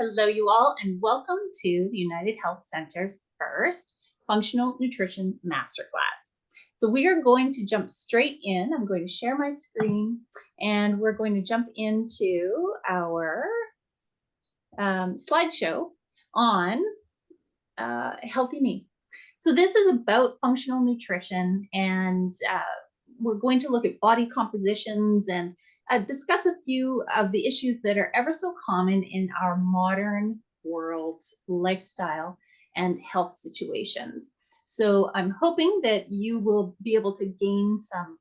Hello, you all, and welcome to the United Health Center's first Functional Nutrition Masterclass. So we are going to jump straight in. I'm going to share my screen, and we're going to jump into our slideshow on Healthy Me. So this is about functional nutrition, and we're going to look at body compositions and discuss a few of the issues that are ever so common in our modern world lifestyle and health situations. So I'm hoping that you will be able to gain some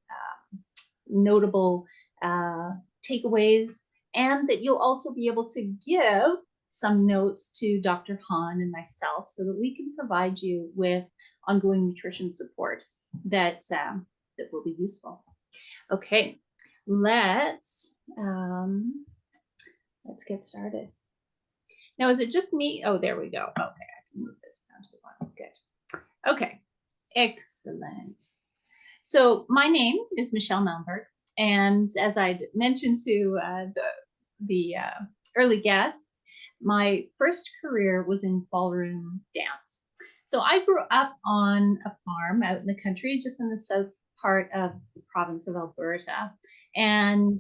notable takeaways, and that you'll also be able to give some notes to Dr. Han and myself so that we can provide you with ongoing nutrition support that will be useful. Okay, let's get started. Now, is it just me? Oh, there we go. Okay, I can move this down to the bottom. Good. Okay, excellent. So my name is Michelle Malmberg, and as I mentioned to the early guests, my first career was in ballroom dance. So I grew up on a farm out in the country, just in the south part of the province of Alberta. And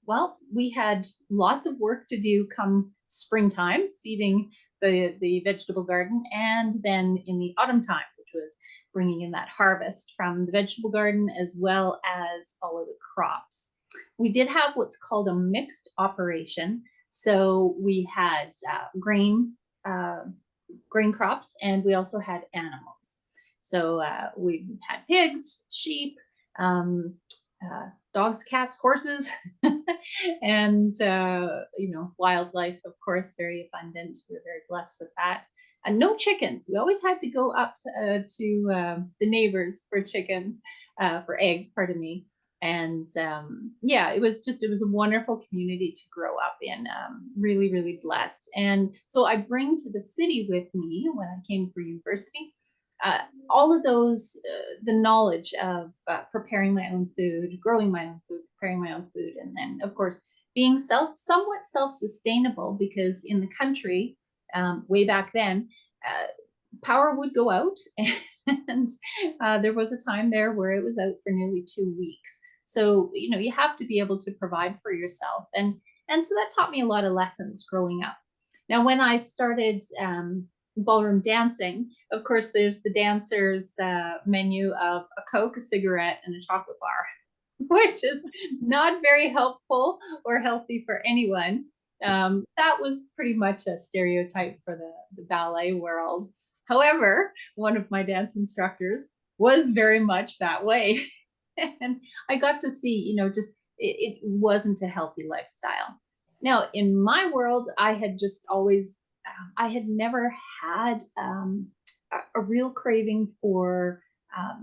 well, we had lots of work to do come springtime, seeding the vegetable garden, and then in the autumn time, which was bringing in that harvest from the vegetable garden, as well as all of the crops. We did have what's called a mixed operation. So we had grain crops, and we also had animals. So we had pigs, sheep, dogs, cats, horses, and wildlife, of course, very abundant. We were very blessed with that. And no chickens. We always had to go up to the neighbors for chickens, for eggs, pardon me. And yeah, it was a wonderful community to grow up in, really, really blessed. And so I bring to the city with me when I came for university, all of those, the knowledge of preparing my own food, growing my own food, preparing my own food, and then of course being somewhat self-sustainable, because in the country, way back then, power would go out, and there was a time there where it was out for nearly 2 weeks. So, you have to be able to provide for yourself. And so that taught me a lot of lessons growing up. Now, when I started ballroom dancing, of course, there's the dancer's menu of a Coke, a cigarette, and a chocolate bar, which is not very helpful or healthy for anyone. That was pretty much a stereotype for the ballet world. However, one of my dance instructors was very much that way. And I got to see, just it wasn't a healthy lifestyle. Now, in my world, I had just always, I had never had a real craving for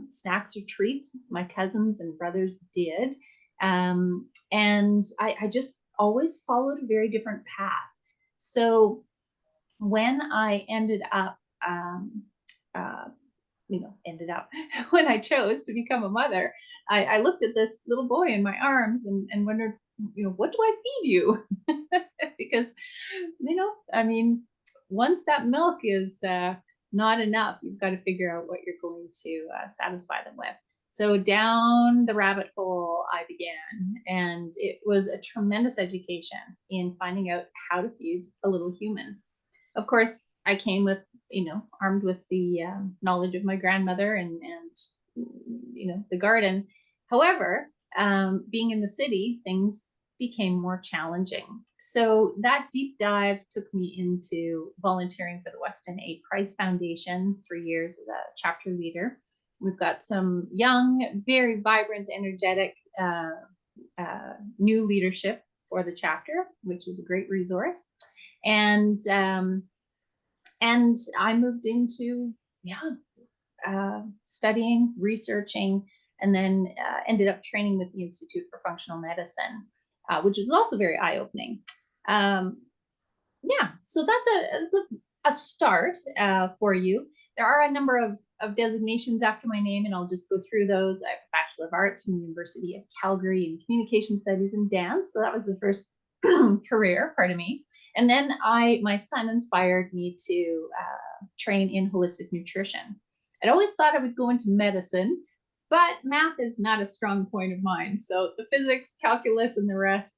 snacks or treats. My cousins and brothers did. And I just always followed a very different path. So when I ended up, when I chose to become a mother, I looked at this little boy in my arms and wondered, what do I feed you? Because, once that milk is not enough, you've got to figure out what you're going to satisfy them with. So down the rabbit hole I began, and it was a tremendous education in finding out how to feed a little human. Of course, I came with, armed with the knowledge of my grandmother and the garden. However, being in the city, things became more challenging. So that deep dive took me into volunteering for the Weston A. Price Foundation, 3 years as a chapter leader. We've got some young, very vibrant, energetic new leadership for the chapter, which is a great resource. And I moved into studying, researching, and then ended up training with the Institute for Functional Medicine, which was also very eye-opening. So that's a start for you. There are a number of designations after my name, and I'll just go through those. I have a Bachelor of Arts from the University of Calgary in Communication Studies and Dance. So that was the first career, pardon me. And then my son inspired me to train in holistic nutrition. I'd always thought I would go into medicine, but math is not a strong point of mine. So the physics, calculus, and the rest,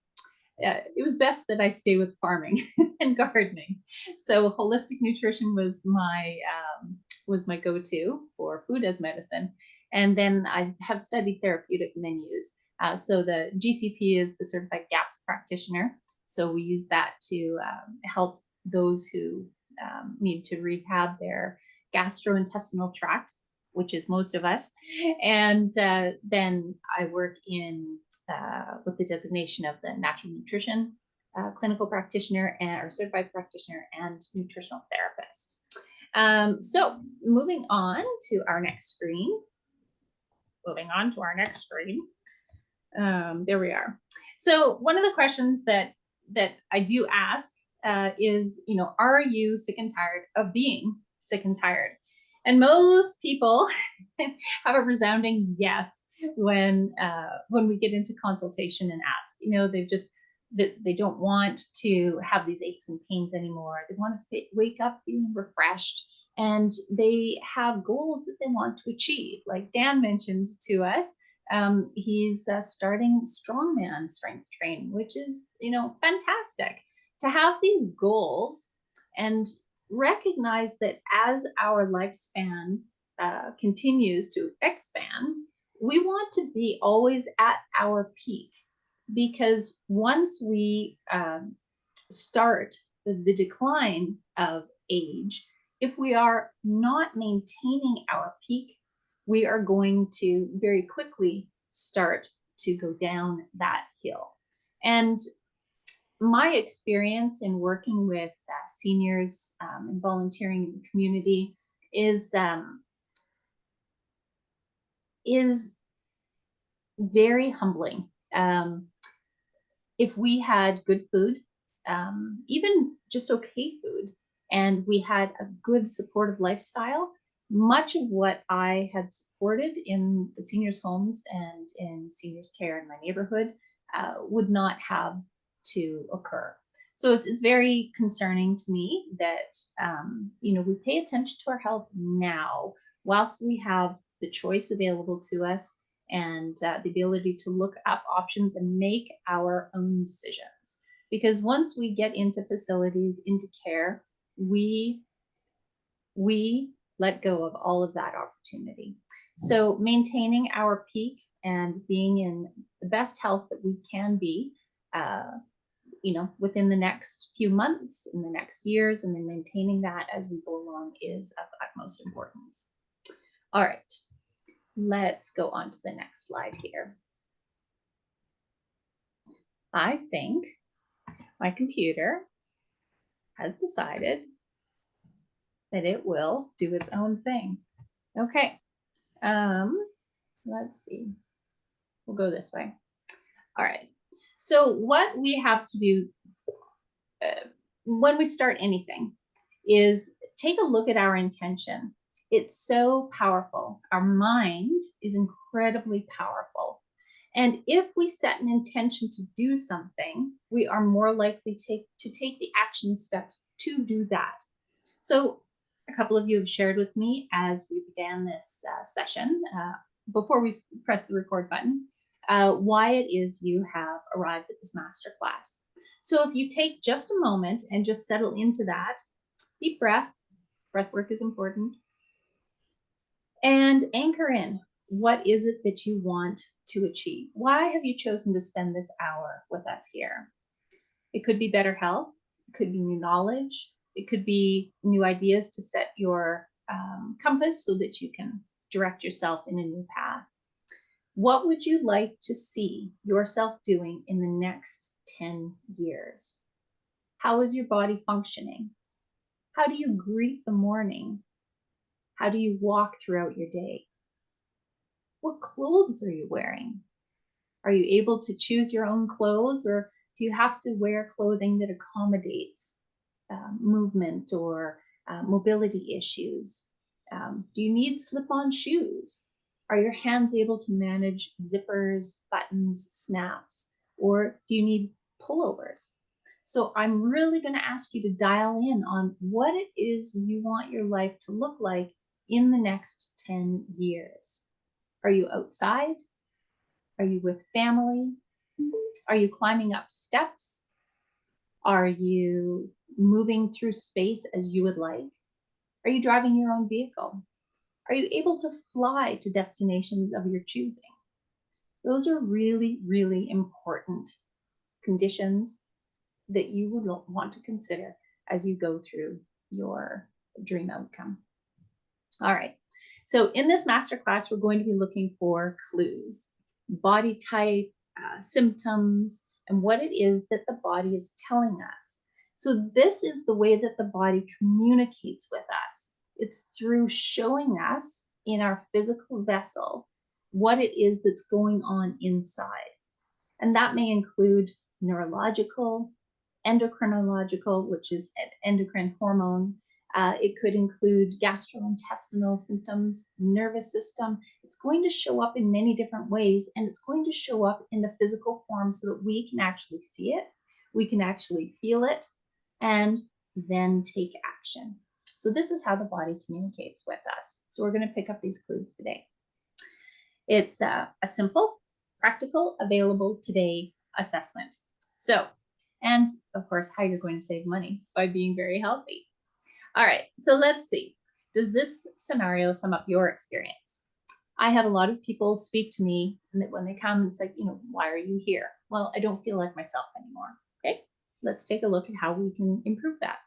it was best that I stay with farming and gardening. So holistic nutrition was my go-to for food as medicine. And then I have studied therapeutic menus. So the GCP is the Certified GAPS Practitioner. So we use that to help those who need to rehab their gastrointestinal tract, which is most of us. And then I work in with the designation of the natural nutrition clinical practitioner or certified practitioner and nutritional therapist. So moving on to our next screen. There we are. So one of the questions that I do ask is, are you sick and tired of being sick and tired? And most people have a resounding yes when we get into consultation and ask. They don't want to have these aches and pains anymore. They want to wake up feeling refreshed, and they have goals that they want to achieve. Like Dan mentioned to us, he's starting strongman strength training, which is, fantastic to have these goals and recognize that as our lifespan continues to expand, we want to be always at our peak, because once we start the decline of age, if we are not maintaining our peak, we are going to very quickly start to go down that hill. And my experience in working with seniors and volunteering in the community is very humbling. If we had good food, even just okay food, and we had a good supportive lifestyle, much of what I had supported in the seniors' homes and in seniors' care in my neighborhood would not have to occur. So it's very concerning to me that we pay attention to our health now, whilst we have the choice available to us and the ability to look up options and make our own decisions. Because once we get into facilities, into care, we let go of all of that opportunity. So maintaining our peak and being in the best health that we can be, within the next few months, in the next years, and then maintaining that as we go along is of utmost importance. All right, let's go on to the next slide here. I think my computer has decided that it will do its own thing. Okay, let's see. We'll go this way. All right. So what we have to do when we start anything is take a look at our intention. It's so powerful. Our mind is incredibly powerful. And if we set an intention to do something, we are more likely to take the action steps to do that. So a couple of you have shared with me as we began this session, before we press the record button, why it is you have arrived at this masterclass. So if you take just a moment and just settle into that, deep breath work is important, and anchor in, what is it that you want to achieve? Why have you chosen to spend this hour with us here? It could be better health, it could be new knowledge, it could be new ideas to set your compass so that you can direct yourself in a new path. What would you like to see yourself doing in the next 10 years? How is your body functioning? How do you greet the morning? How do you walk throughout your day? What clothes are you wearing? Are you able to choose your own clothes, or do you have to wear clothing that accommodates movement or mobility issues? Do you need slip-on shoes? Are your hands able to manage zippers, buttons, snaps? Or do you need pullovers. So I'm really going to ask you to dial in on what it is you want your life to look like in the next 10 years. Are you outside? Are you with family? Are you climbing up steps? Are you moving through space as you would like? Are you driving your own vehicle? Are you able to fly to destinations of your choosing? Those are really, really important conditions that you would want to consider as you go through your dream outcome. All right. So in this masterclass, we're going to be looking for clues, body type, symptoms, and what it is that the body is telling us. So this is the way that the body communicates with us. It's through showing us in our physical vessel what it is that's going on inside. And that may include neurological, endocrinological, which is an endocrine hormone. It could include gastrointestinal symptoms, nervous system. It's going to show up in many different ways, and it's going to show up in the physical form so that we can actually see it, we can actually feel it, and then take action. So this is how the body communicates with us. So we're going to pick up these clues today. It's a simple, practical, available today assessment. So, and of course, how you're going to save money by being very healthy. All right, so let's see. Does this scenario sum up your experience? I have a lot of people speak to me, and when they come, it's like, why are you here? Well, I don't feel like myself anymore. Okay, let's take a look at how we can improve that.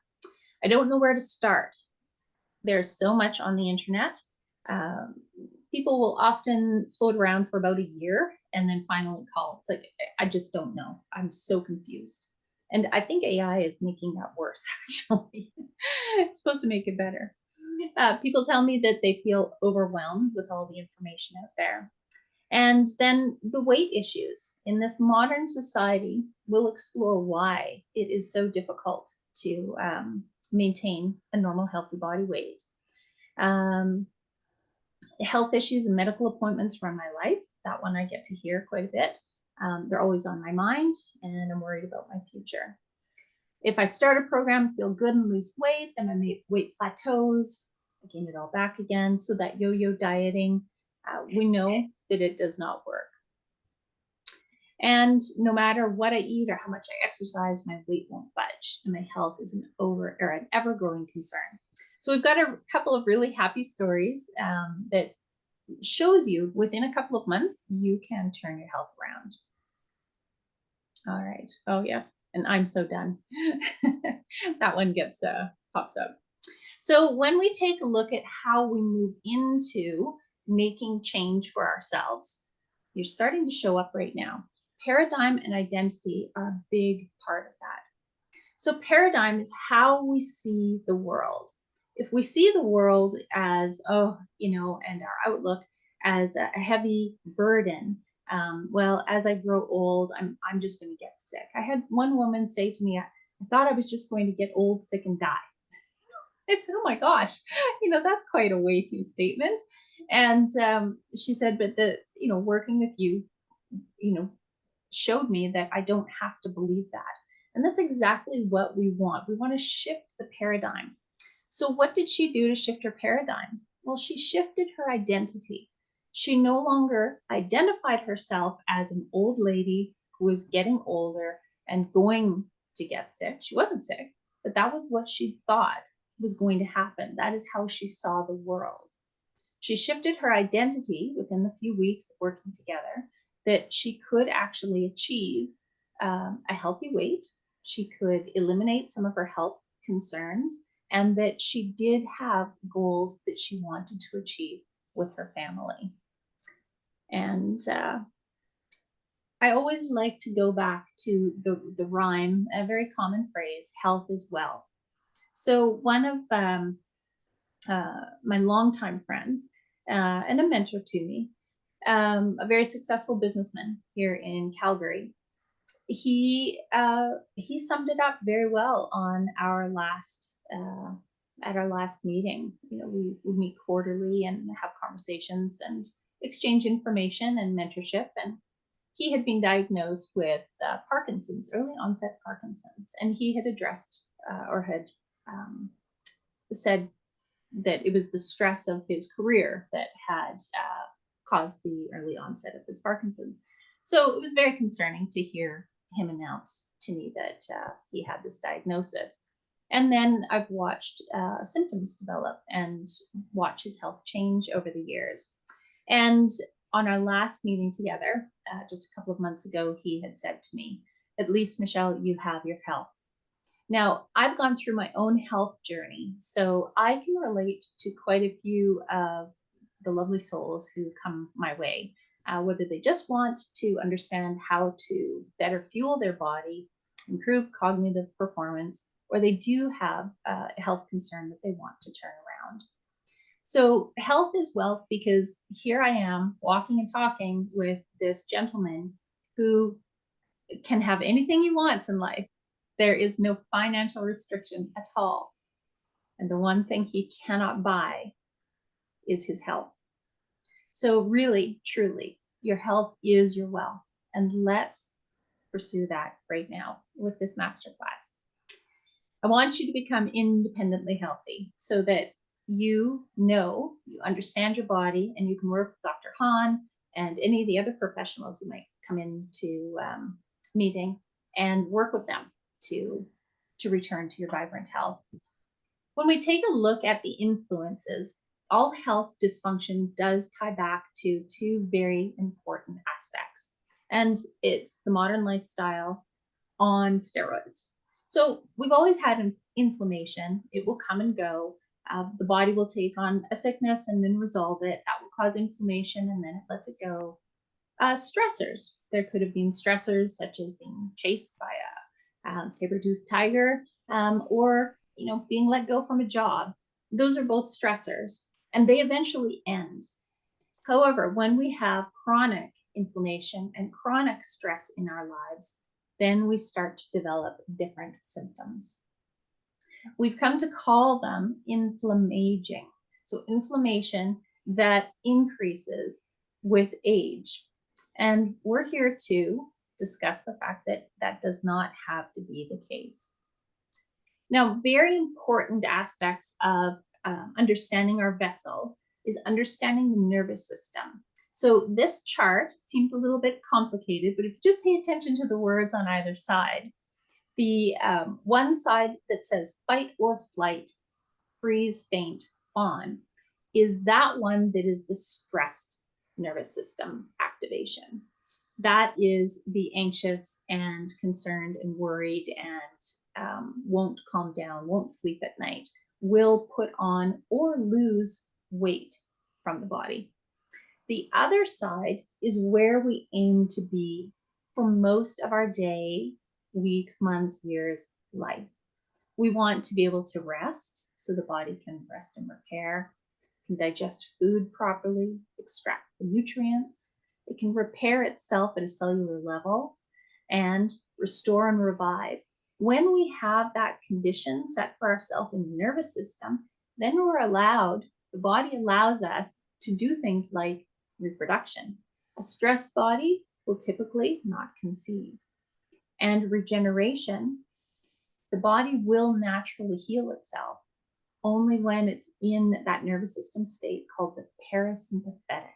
I don't know where to start. There's so much on the internet. People will often float around for about a year and then finally call. It's like, I just don't know. I'm so confused. And I think AI is making that worse, actually. It's supposed to make it better. People tell me that they feel overwhelmed with all the information out there. And then the weight issues. In this modern society, we'll explore why it is so difficult to maintain a normal, healthy body weight. Health issues and medical appointments run my life. That one I get to hear quite a bit. They're always on my mind, and I'm worried about my future. If I start a program, feel good and lose weight, then my weight plateaus, I gain it all back again. So that yo-yo dieting, we know that it does not work. And no matter what I eat or how much I exercise, my weight won't budge, and my health is an ever-growing concern. So we've got a couple of really happy stories that shows you within a couple of months, you can turn your health around. All right. Oh, yes. And I'm so done. That one gets pops up. So when we take a look at how we move into making change for ourselves, you're starting to show up right now. Paradigm and identity are a big part of that. So paradigm is how we see the world. If we see the world as, and our outlook as a heavy burden, well, as I grow old, I'm just going to get sick. I had one woman say to me, I thought I was just going to get old, sick, and die. I said, oh my gosh, that's quite a way to statement. And she said, but working with you, showed me that I don't have to believe that. And that's exactly what we want. We want to shift the paradigm. So what did she do to shift her paradigm? Well, she shifted her identity. She no longer identified herself as an old lady who was getting older and going to get sick. She wasn't sick, but that was what she thought was going to happen. That is how she saw the world. She shifted her identity within the few weeks of working together, that she could actually achieve a healthy weight. She could eliminate some of her health concerns, and that she did have goals that she wanted to achieve with her family. And I always like to go back to the rhyme, a very common phrase, health is wealth. So one of my longtime friends and a mentor to me, a very successful businessman here in Calgary, he summed it up very well on our last at our last meeting. We meet quarterly and have conversations and exchange information and mentorship. And he had been diagnosed with Parkinson's, early onset Parkinson's, and he had addressed or had said that it was the stress of his career that had caused the early onset of his Parkinson's. So it was very concerning to hear him announce to me that he had this diagnosis. And then I've watched symptoms develop and watch his health change over the years. And on our last meeting together, just a couple of months ago, he had said to me, "At least, Michelle, you have your health." Now, I've gone through my own health journey, so I can relate to quite a few of the lovely souls who come my way, whether they just want to understand how to better fuel their body, improve cognitive performance, or they do have a health concern that they want to turn around. So health is wealth, because here I am walking and talking with this gentleman who can have anything he wants in life. There is no financial restriction at all. And the one thing he cannot buy is his health. So really, truly, your health is your wealth. And let's pursue that right now with this masterclass. I want you to become independently healthy so that you understand your body, and you can work with Dr. Hahn and any of the other professionals who might come into meeting, and work with them to return to your vibrant health. When we take a look at the influences, all health dysfunction does tie back to two very important aspects, and it's the modern lifestyle on steroids. So we've always had inflammation. It will come and go. The body will take on a sickness and then resolve it. That will cause inflammation, and then it lets it go. Stressors. There could have been stressors such as being chased by a saber-toothed tiger, or being let go from a job. Those are both stressors, and they eventually end. However, when we have chronic inflammation and chronic stress in our lives, then we start to develop different symptoms. We've come to call them inflammaging. So inflammation that increases with age. And we're here to discuss the fact that that does not have to be the case. Now, very important aspects of understanding our vessel is understanding the nervous system. So this chart seems a little bit complicated, but if you just pay attention to the words on either side, the one side that says fight or flight, freeze, faint, fawn, is that one that is the stressed nervous system activation. That is the anxious and concerned and worried and won't calm down, won't sleep at night, will put on or lose weight from the body. The other side is where we aim to be for most of our day, weeks, months, years, life. We want to be able to rest so the body can rest and repair, can digest food properly, extract the nutrients. It can repair itself at a cellular level and restore and revive. When we have that condition set for ourselves in the nervous system, then the body allows us to do things like reproduction. A stressed body will typically not conceive. And regeneration, the body will naturally heal itself only when it's in that nervous system state called the parasympathetic.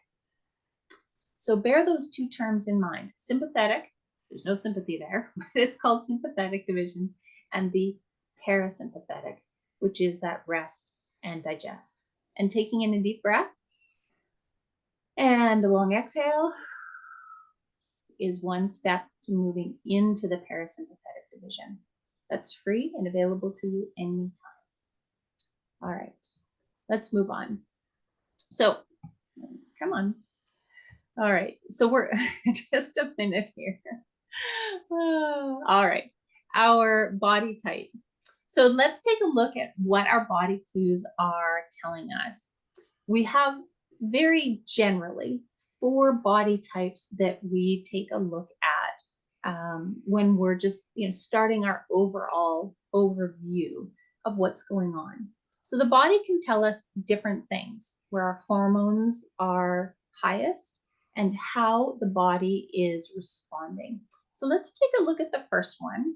So bear those two terms in mind. Sympathetic, there's no sympathy there, but it's called sympathetic division, and the parasympathetic, which is that rest and digest. And taking in a deep breath and a long exhale is one step to moving into the parasympathetic division. That's free and available to you anytime. All right, let's move on. So, come on. All right, so we're just a minute here. All right, our body type. So let's take a look at what our body clues are telling us. We have very generally 4 body types that we take a look at when we're just starting our overall overview of what's going on. So the body can tell us different things, where our hormones are highest and how the body is responding. So let's take a look at the first one.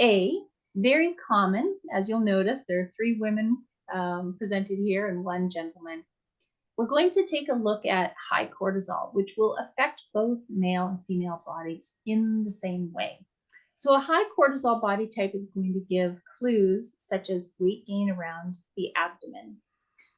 A, very common, as you'll notice, there are 3 women presented here and 1 gentleman. We're going to take a look at high cortisol, which will affect both male and female bodies in the same way. So a high cortisol body type is going to give clues such as weight gain around the abdomen.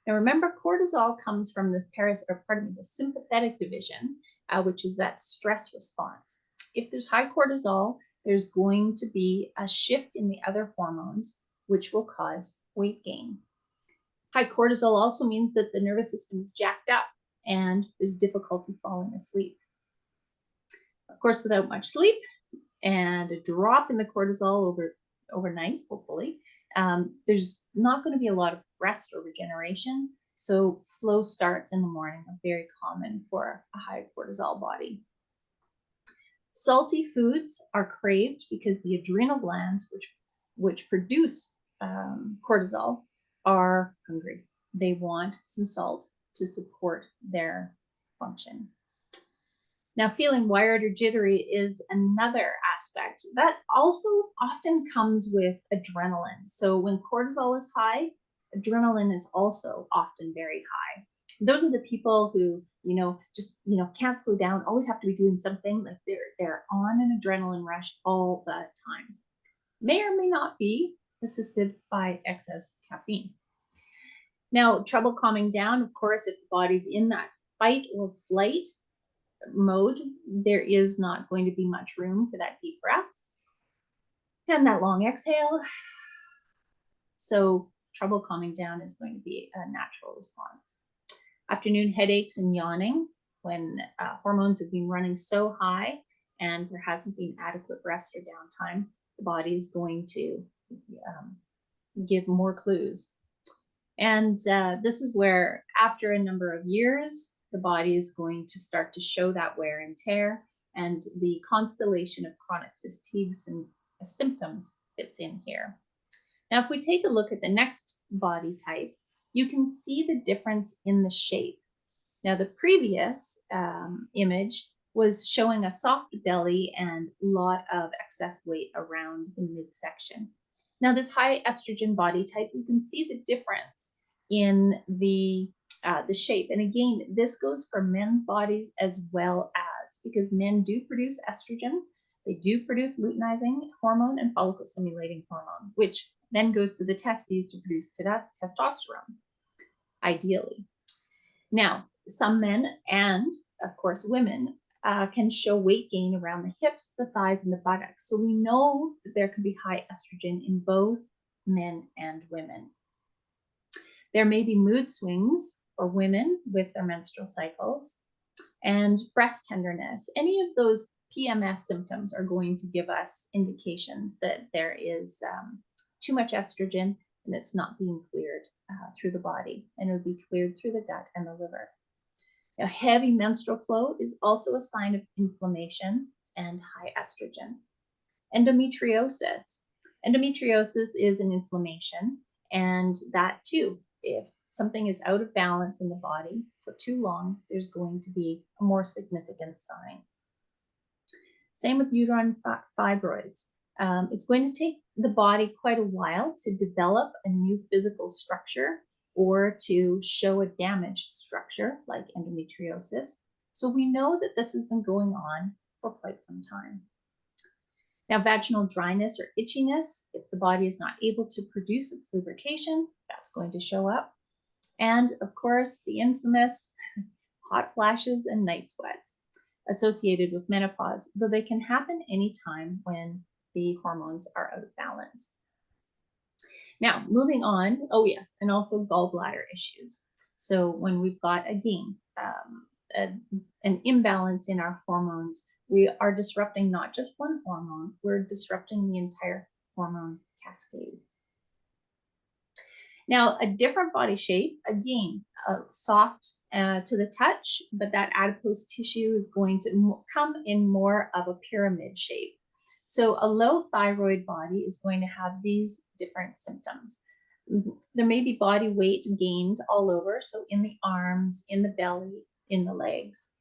Now remember, cortisol comes from the the sympathetic division, which is that stress response. If there's high cortisol, there's going to be a shift in the other hormones, which will cause weight gain. High cortisol also means that the nervous system is jacked up and there's difficulty falling asleep. Of course, without much sleep and a drop in the cortisol overnight, hopefully, there's not going to be a lot of rest or regeneration. So slow starts in the morning are very common for a high cortisol body. Salty foods are craved because the adrenal glands, which produce cortisol, are hungry. They want some salt to support their function. Now, feeling wired or jittery is another aspect that also often comes with adrenaline. So when cortisol is high, adrenaline is also often very high. Those are the people who, just, can't slow down, always have to be doing something, like they're on an adrenaline rush all the time. May or may not be assisted by excess caffeine. Now, trouble calming down, of course, if the body's in that fight or flight mode, there is not going to be much room for that deep breath and that long exhale. So trouble calming down is going to be a natural response. Afternoon headaches and yawning, when hormones have been running so high and there hasn't been adequate rest or downtime, the body is going to give more clues. And this is where, after a number of years, the body is going to start to show that wear and tear, and the constellation of chronic fatigues and symptoms fits in here. Now, if we take a look at the next body type, you can see the difference in the shape. Now, the previous image was showing a soft belly and a lot of excess weight around the midsection. Now, this high estrogen body type, you can see the difference in the shape. And again, this goes for men's bodies as well as, because men do produce estrogen, they do produce luteinizing hormone and follicle stimulating hormone, which then goes to the testes to produce testosterone, ideally. Now, some men and, of course, women can show weight gain around the hips, the thighs, and the buttocks. So we know that there can be high estrogen in both men and women. There may be mood swings for women with their menstrual cycles, and breast tenderness. Any of those PMS symptoms are going to give us indications that there is too much estrogen and it's not being cleared through the body, and it would be cleared through the gut and the liver. Now, heavy menstrual flow is also a sign of inflammation and high estrogen. Endometriosis. Endometriosis is an inflammation, and that too, if something is out of balance in the body for too long, there's going to be a more significant sign. Same with uterine fibroids. It's going to take the body quite a while to develop a new physical structure or to show a damaged structure like endometriosis. So we know that this has been going on for quite some time. Now, vaginal dryness or itchiness, if the body is not able to produce its lubrication, that's going to show up. And of course, the infamous hot flashes and night sweats associated with menopause, though they can happen anytime when the hormones are out of balance. Now, moving on, oh yes, and also gallbladder issues. So when we've got, again, an imbalance in our hormones, we are disrupting not just one hormone, we're disrupting the entire hormone cascade. Now, a different body shape, again, soft to the touch, but that adipose tissue is going to come in more of a pyramid shape. So a low thyroid body is going to have these different symptoms. There may be body weight gained all over, so in the arms, in the belly, in the legs.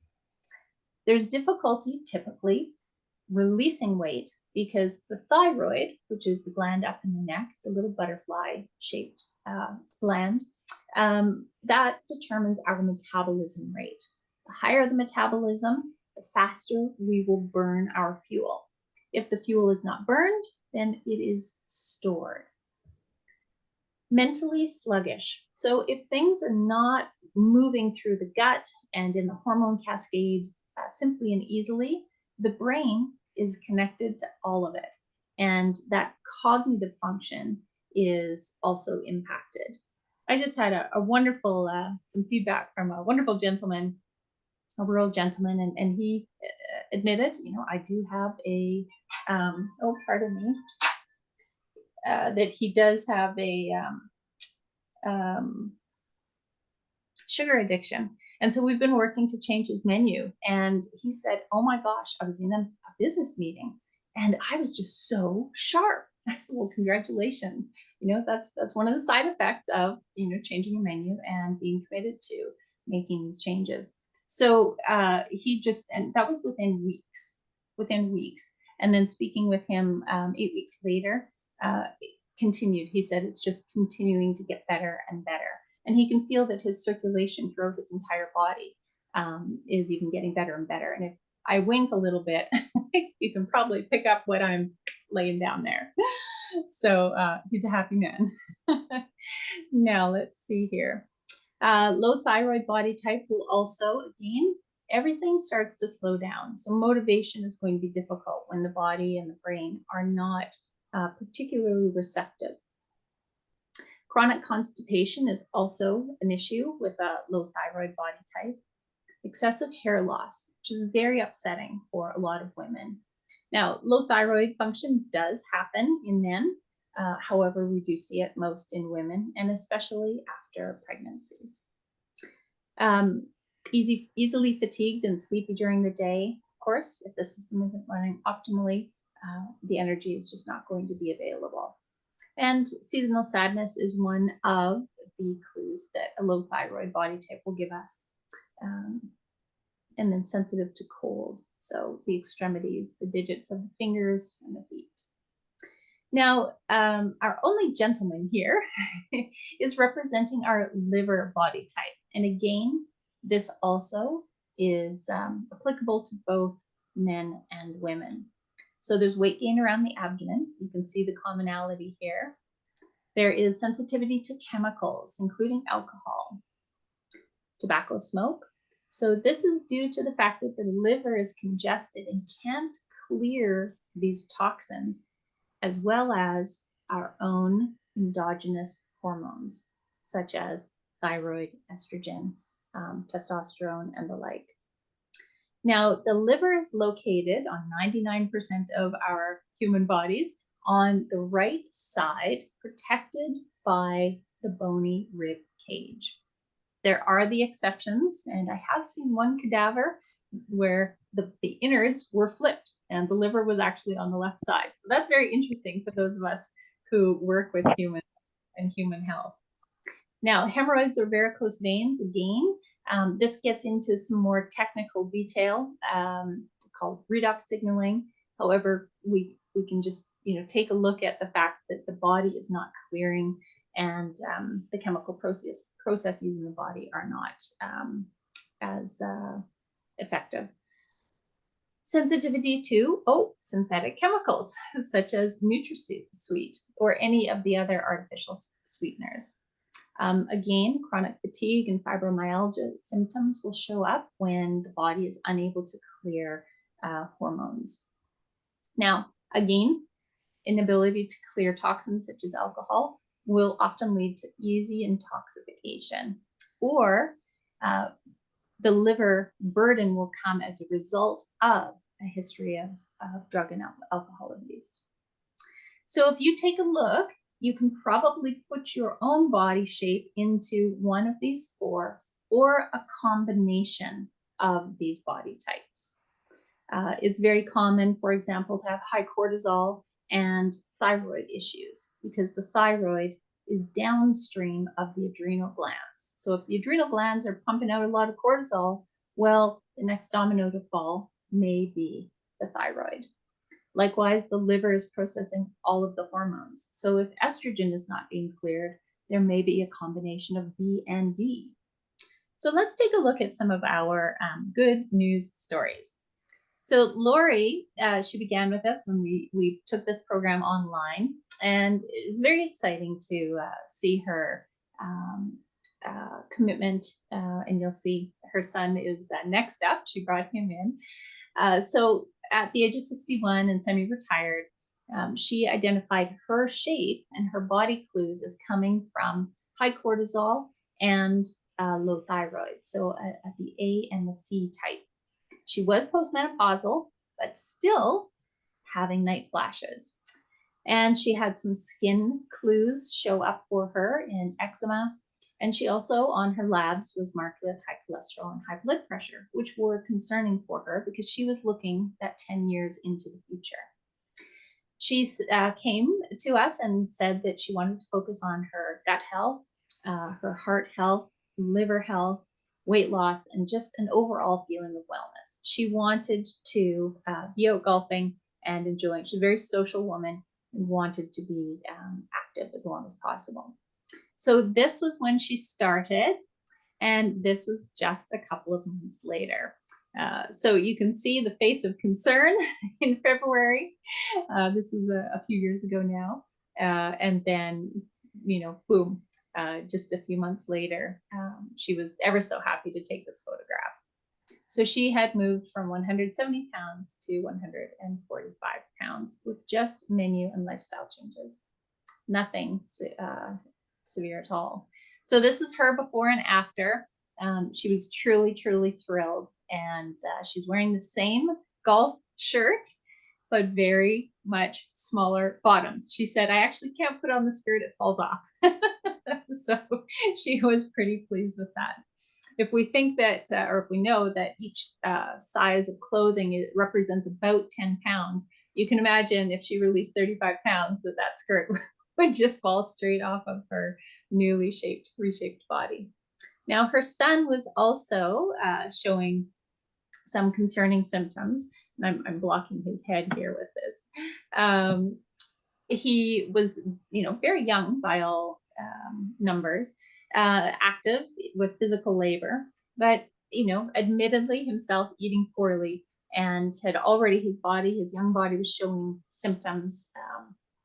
There's difficulty typically releasing weight because the thyroid, which is the gland up in the neck, it's a little butterfly-shaped gland, that determines our metabolism rate. The higher the metabolism, the faster we will burn our fuel. If the fuel is not burned, then it is stored. Mentally sluggish. So if things are not moving through the gut and in the hormone cascade simply and easily, the brain is connected to all of it. And that cognitive function is also impacted. I just had a wonderful, some feedback from a wonderful gentleman, a rural gentleman, and he admitted, I do have a, oh, pardon me, that he does have a sugar addiction. And so we've been working to change his menu. And he said, oh my gosh, I was in a business meeting and I was just so sharp. I said, well, congratulations. That's one of the side effects of, changing your menu and being committed to making these changes. So and that was within weeks. And then speaking with him 8 weeks later, continued. He said it's just continuing to get better and better. And he can feel that his circulation throughout his entire body is even getting better and better. And if I wink a little bit, you can probably pick up what I'm laying down there. So he's a happy man. Now let's see here. Low thyroid body type will also, again, everything starts to slow down. So motivation is going to be difficult when the body and the brain are not particularly receptive. Chronic constipation is also an issue with a low thyroid body type. Excessive hair loss, which is very upsetting for a lot of women. Now, low thyroid function does happen in men. However, we do see it most in women, and especially after pregnancies. Easily fatigued and sleepy during the day. Of course, if the system isn't running optimally, the energy is just not going to be available. And seasonal sadness is one of the clues that a low thyroid body type will give us. And then sensitive to cold. So the extremities, the digits of the fingers and the feet. Now, our only gentleman here is representing our liver body type. And again, this also is applicable to both men and women. So there's weight gain around the abdomen. You can see the commonality here. There is sensitivity to chemicals, including alcohol, tobacco smoke. So this is due to the fact that the liver is congested and can't clear these toxins, as well as our own endogenous hormones, such as thyroid, estrogen, testosterone, and the like. Now, the liver is located on 99% of our human bodies on the right side, protected by the bony rib cage. There are the exceptions, and I have seen one cadaver where the innards were flipped and the liver was actually on the left side. So that's very interesting for those of us who work with humans and human health. Now, hemorrhoids or varicose veins, again, this gets into some more technical detail called redox signaling. However, we can just take a look at the fact that the body is not clearing and the chemical processes in the body are not as effective. Sensitivity to synthetic chemicals such as NutraSweet or any of the other artificial sweeteners. Again, chronic fatigue and fibromyalgia symptoms will show up when the body is unable to clear hormones. Now, again, inability to clear toxins such as alcohol will often lead to easy intoxication, or the liver burden will come as a result of a history of drug and alcohol abuse. So if you take a look, you can probably put your own body shape into one of these four or a combination of these body types. It's very common, for example, to have high cortisol and thyroid issues because the thyroid is downstream of the adrenal glands. So if the adrenal glands are pumping out a lot of cortisol, well, the next domino to fall may be the thyroid. Likewise, the liver is processing all of the hormones. So if estrogen is not being cleared, there may be a combination of B and D. So let's take a look at some of our good news stories. So Lori, she began with us when we took this program online, and it was very exciting to see her commitment, and you'll see her son is next up. She brought him in. So at the age of 61 and semi-retired, she identified her shape and her body clues as coming from high cortisol and low thyroid, so at the A and the C type. She was postmenopausal, but still having night flashes. And she had some skin clues show up for her in eczema. And she also, on her labs, was marked with high cholesterol and high blood pressure, which were concerning for her because she was looking at 10 years into the future. She came to us and said that she wanted to focus on her gut health, her heart health, liver health, weight loss, and just an overall feeling of wellness. She wanted to be out golfing and enjoying. She's a very social woman and wanted to be active as long as possible. So this was when she started, and this was just a couple of months later. So you can see the face of concern in February. This is a few years ago now. And then, boom, just a few months later, she was ever so happy to take this photograph. So she had moved from 170 pounds to 145 pounds with just menu and lifestyle changes. Nothing severe at all. So this is her before and after. She was truly, truly thrilled. And she's wearing the same golf shirt, but very much smaller bottoms. She said, I actually can't put on the skirt, it falls off. So she was pretty pleased with that. If we think that, or if we know that each size of clothing, it represents about 10 pounds, you can imagine if she released 35 pounds, that skirt would just fall straight off of her newly reshaped body. Now, her son was also showing some concerning symptoms. I'm blocking his head here with this. He was, very young by all numbers, active with physical labor, but, admittedly himself eating poorly, and had already his young body was showing symptoms.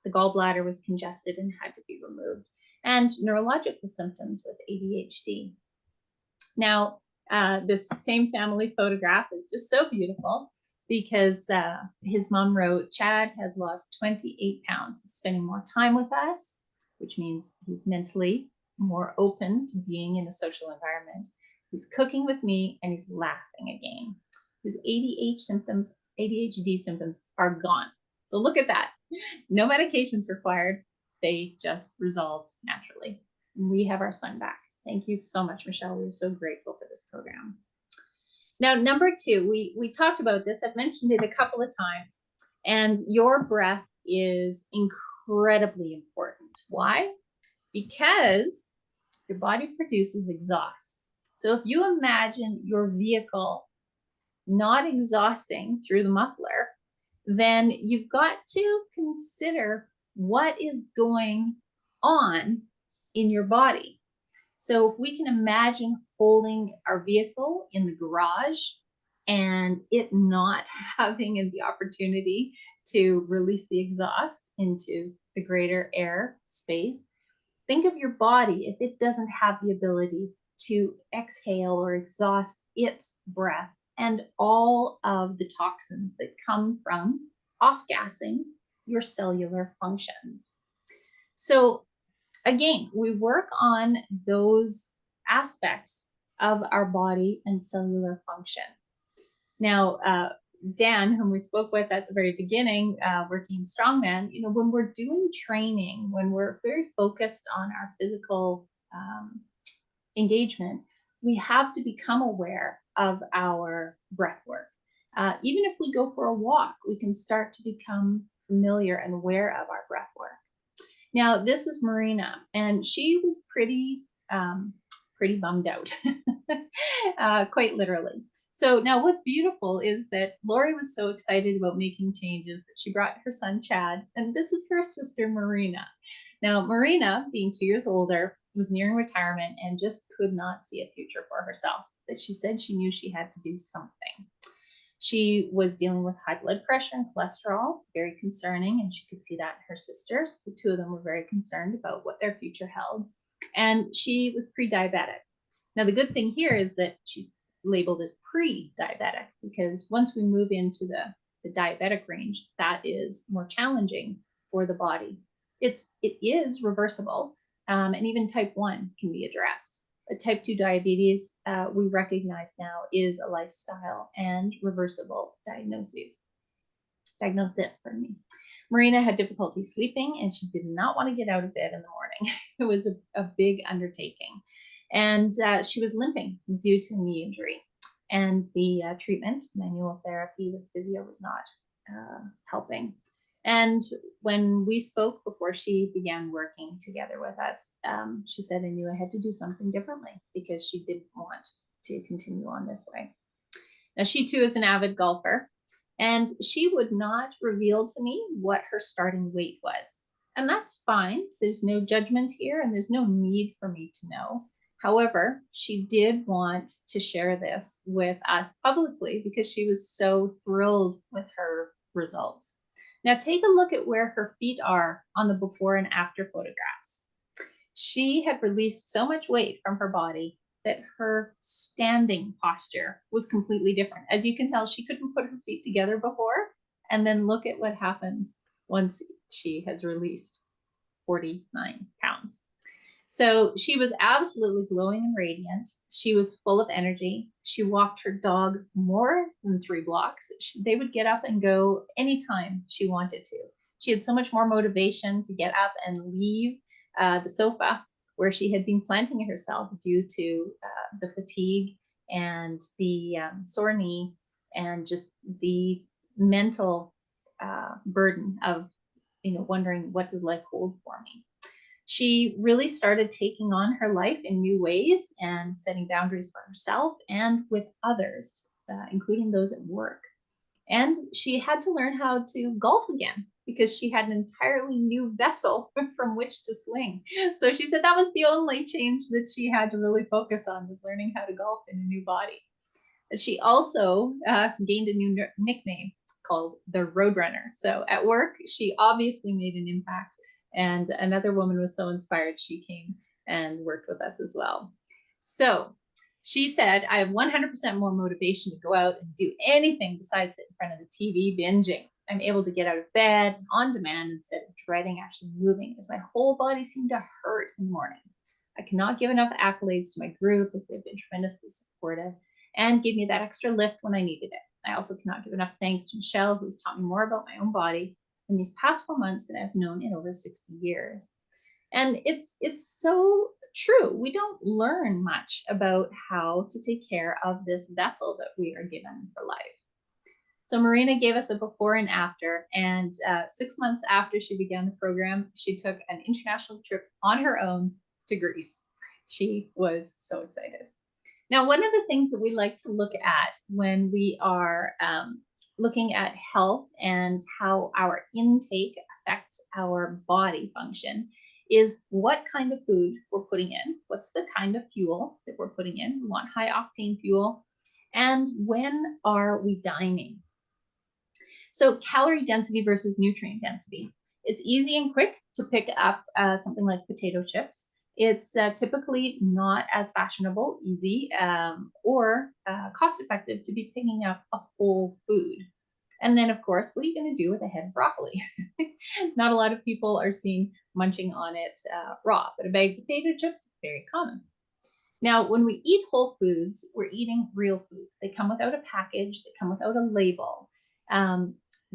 The gallbladder was congested and had to be removed, and neurological symptoms with ADHD. Now, this same family photograph is just so beautiful because his mom wrote, Chad has lost 28 pounds. He's spending more time with us, which means he's mentally more open to being in a social environment. He's cooking with me and he's laughing again. His ADHD symptoms are gone. So look at that. No medications required. They just resolved naturally. And we have our son back. Thank you so much, Michelle. We're so grateful for this program. Now, number 2, we talked about this. I've mentioned it a couple of times. And your breath is incredibly important. Why? Because your body produces exhaust. So if you imagine your vehicle not exhausting through the muffler, then you've got to consider what is going on in your body. So if we can imagine holding our vehicle in the garage and it not having the opportunity to release the exhaust into the greater air space, think of your body if it doesn't have the ability to exhale or exhaust its breath and all of the toxins that come from off-gassing your cellular functions. So again, we work on those aspects of our body and cellular function. Now, Dan, whom we spoke with at the very beginning, working in Strongman, when we're doing training, when we're very focused on our physical engagement, we have to become aware of our breath work. Even if we go for a walk, we can start to become familiar and aware of our breath work. Now, this is Marina, and she was pretty bummed out, quite literally. So now what's beautiful is that Lori was so excited about making changes that she brought her son Chad, and this is her sister Marina. Now, Marina, being 2 years older, was nearing retirement and just could not see a future for herself. But she said she knew she had to do something. She was dealing with high blood pressure and cholesterol, very concerning, and she could see that in her sisters. The two of them were very concerned about what their future held. And she was pre diabetic. Now, the good thing here is that she's labeled as pre diabetic because once we move into the diabetic range, that is more challenging for the body. It is reversible, and even type 1 can be addressed. Type 2 diabetes, we recognize now, is a lifestyle and reversible diagnosis, pardon me. Marina had difficulty sleeping and she did not want to get out of bed in the morning. It was a big undertaking. And she was limping due to a knee injury. And the treatment, manual therapy with physio, was not helping. And when we spoke before she began working together with us, she said, I knew I had to do something differently because she didn't want to continue on this way. Now, she too is an avid golfer, and she would not reveal to me what her starting weight was. And that's fine. There's no judgment here, and there's no need for me to know. However, she did want to share this with us publicly because she was so thrilled with her results. Now, take a look at where her feet are on the before and after photographs. She had released so much weight from her body that her standing posture was completely different. As you can tell, she couldn't put her feet together before. And then look at what happens once she has released 49 pounds. So she was absolutely glowing and radiant. She was full of energy. She walked her dog more than 3 blocks. They would get up and go anytime she wanted to. She had so much more motivation to get up and leave the sofa where she had been planting herself due to the fatigue and the sore knee and just the mental burden of wondering, what does life hold for me? She really started taking on her life in new ways and setting boundaries for herself and with others, including those at work. And she had to learn how to golf again because she had an entirely new vessel from which to swing. So she said that was the only change that she had to really focus on, was learning how to golf in a new body. She also gained a new nickname called the Roadrunner. So at work, she obviously made an impact. And another woman was so inspired, she came and worked with us as well. So she said, I have 100% more motivation to go out and do anything besides sit in front of the TV binging. I'm able to get out of bed on demand instead of dreading actually moving, as my whole body seemed to hurt in the morning. I cannot give enough accolades to my group, as they've been tremendously supportive and gave me that extra lift when I needed it. I also cannot give enough thanks to Michelle, who's taught me more about my own body in these past 4 months than I've known in over 60 years. And it's so true. We don't learn much about how to take care of this vessel that we are given for life. So Marina gave us a before and after, and 6 months after she began the program, she took an international trip on her own to Greece. She was so excited. Now, one of the things that we like to look at when we are looking at health and how our intake affects our body function is what kind of food we're putting in, what's the kind of fuel that we're putting in. We want high octane fuel. And when are we dining? So calorie density versus nutrient density. It's easy and quick to pick up something like potato chips. It's typically not as fashionable, easy, or cost effective to be picking up a whole food. And then, of course, what are you going to do with a head of broccoli? Not a lot of people are seen munching on it raw, but a bag of potato chips, very common. Now, when we eat whole foods, we're eating real foods. They come without a package, they come without a label.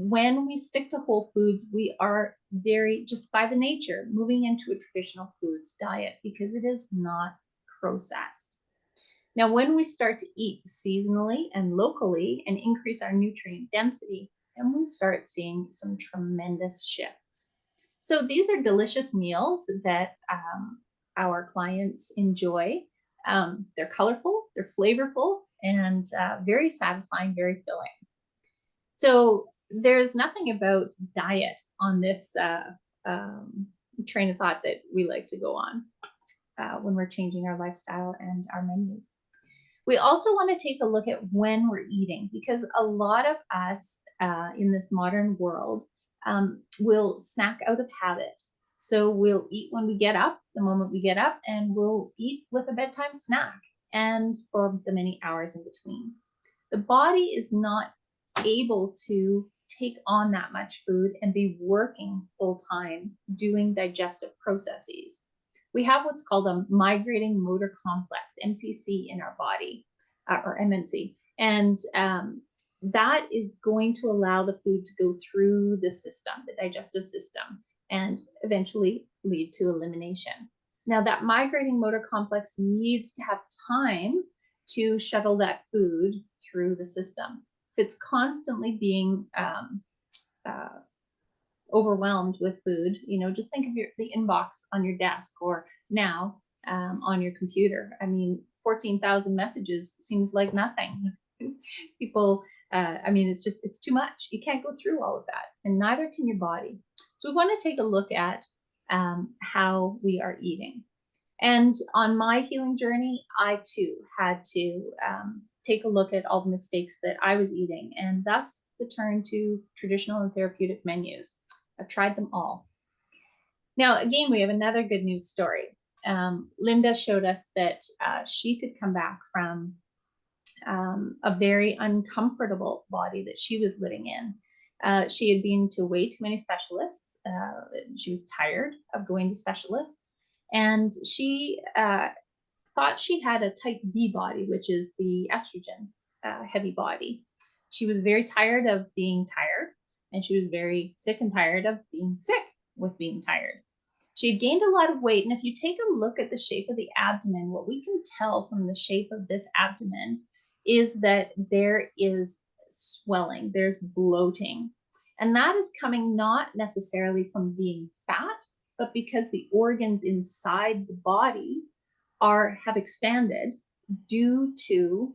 When we stick to whole foods, we are very, just by the nature, moving into a traditional foods diet because it is not processed. Now, when we start to eat seasonally and locally and increase our nutrient density, then we start seeing some tremendous shifts. So these are delicious meals that our clients enjoy. They're colorful, they're flavorful, and very satisfying, very filling. So there's nothing about diet on this train of thought that we like to go on when we're changing our lifestyle and our menus. We also want to take a look at when we're eating, because a lot of us in this modern world will snack out of habit. So we'll eat when we get up, the moment we get up, and we'll eat with a bedtime snack and for the many hours in between. The body is not able to take on that much food and be working full time doing digestive processes. We have what's called a migrating motor complex, MCC, in our body, or MMC, and that is going to allow the food to go through the system, the digestive system, and eventually lead to elimination. Now, that migrating motor complex needs to have time to shuttle that food through the system. If it's constantly being overwhelmed with food, just think of the inbox on your desk, or now on your computer. I mean, 14,000 messages seems like nothing. People, it's too much. You can't go through all of that, and neither can your body. So we want to take a look at how we are eating. And on my healing journey, I too had to take a look at all the mistakes that I was eating, and thus the turn to traditional and therapeutic menus. I've tried them all. Now, again, we have another good news story. Linda showed us that she could come back from a very uncomfortable body that she was living in. She had been to way too many specialists. She was tired of going to specialists, and she thought she had a type B body, which is the estrogen heavy body. She was very tired of being tired, and she was very sick and tired of being sick with being tired. She had gained a lot of weight, and if you take a look at the shape of the abdomen, what we can tell from the shape of this abdomen is that there is swelling, there's bloating. And that is coming not necessarily from being fat, but because the organs inside the body have expanded due to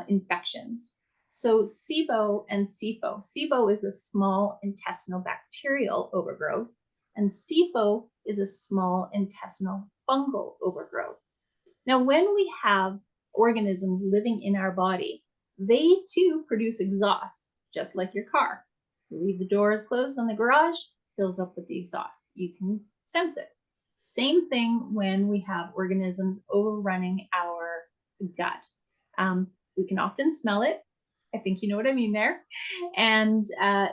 infections. So SIBO and SIFO. SIBO is a small intestinal bacterial overgrowth, and SIFO is a small intestinal fungal overgrowth. Now, when we have organisms living in our body, they too produce exhaust, just like your car. You leave the doors closed on the garage, fills up with the exhaust. You can sense it. Same thing when we have organisms overrunning our gut. We can often smell it. I think you know what I mean there. And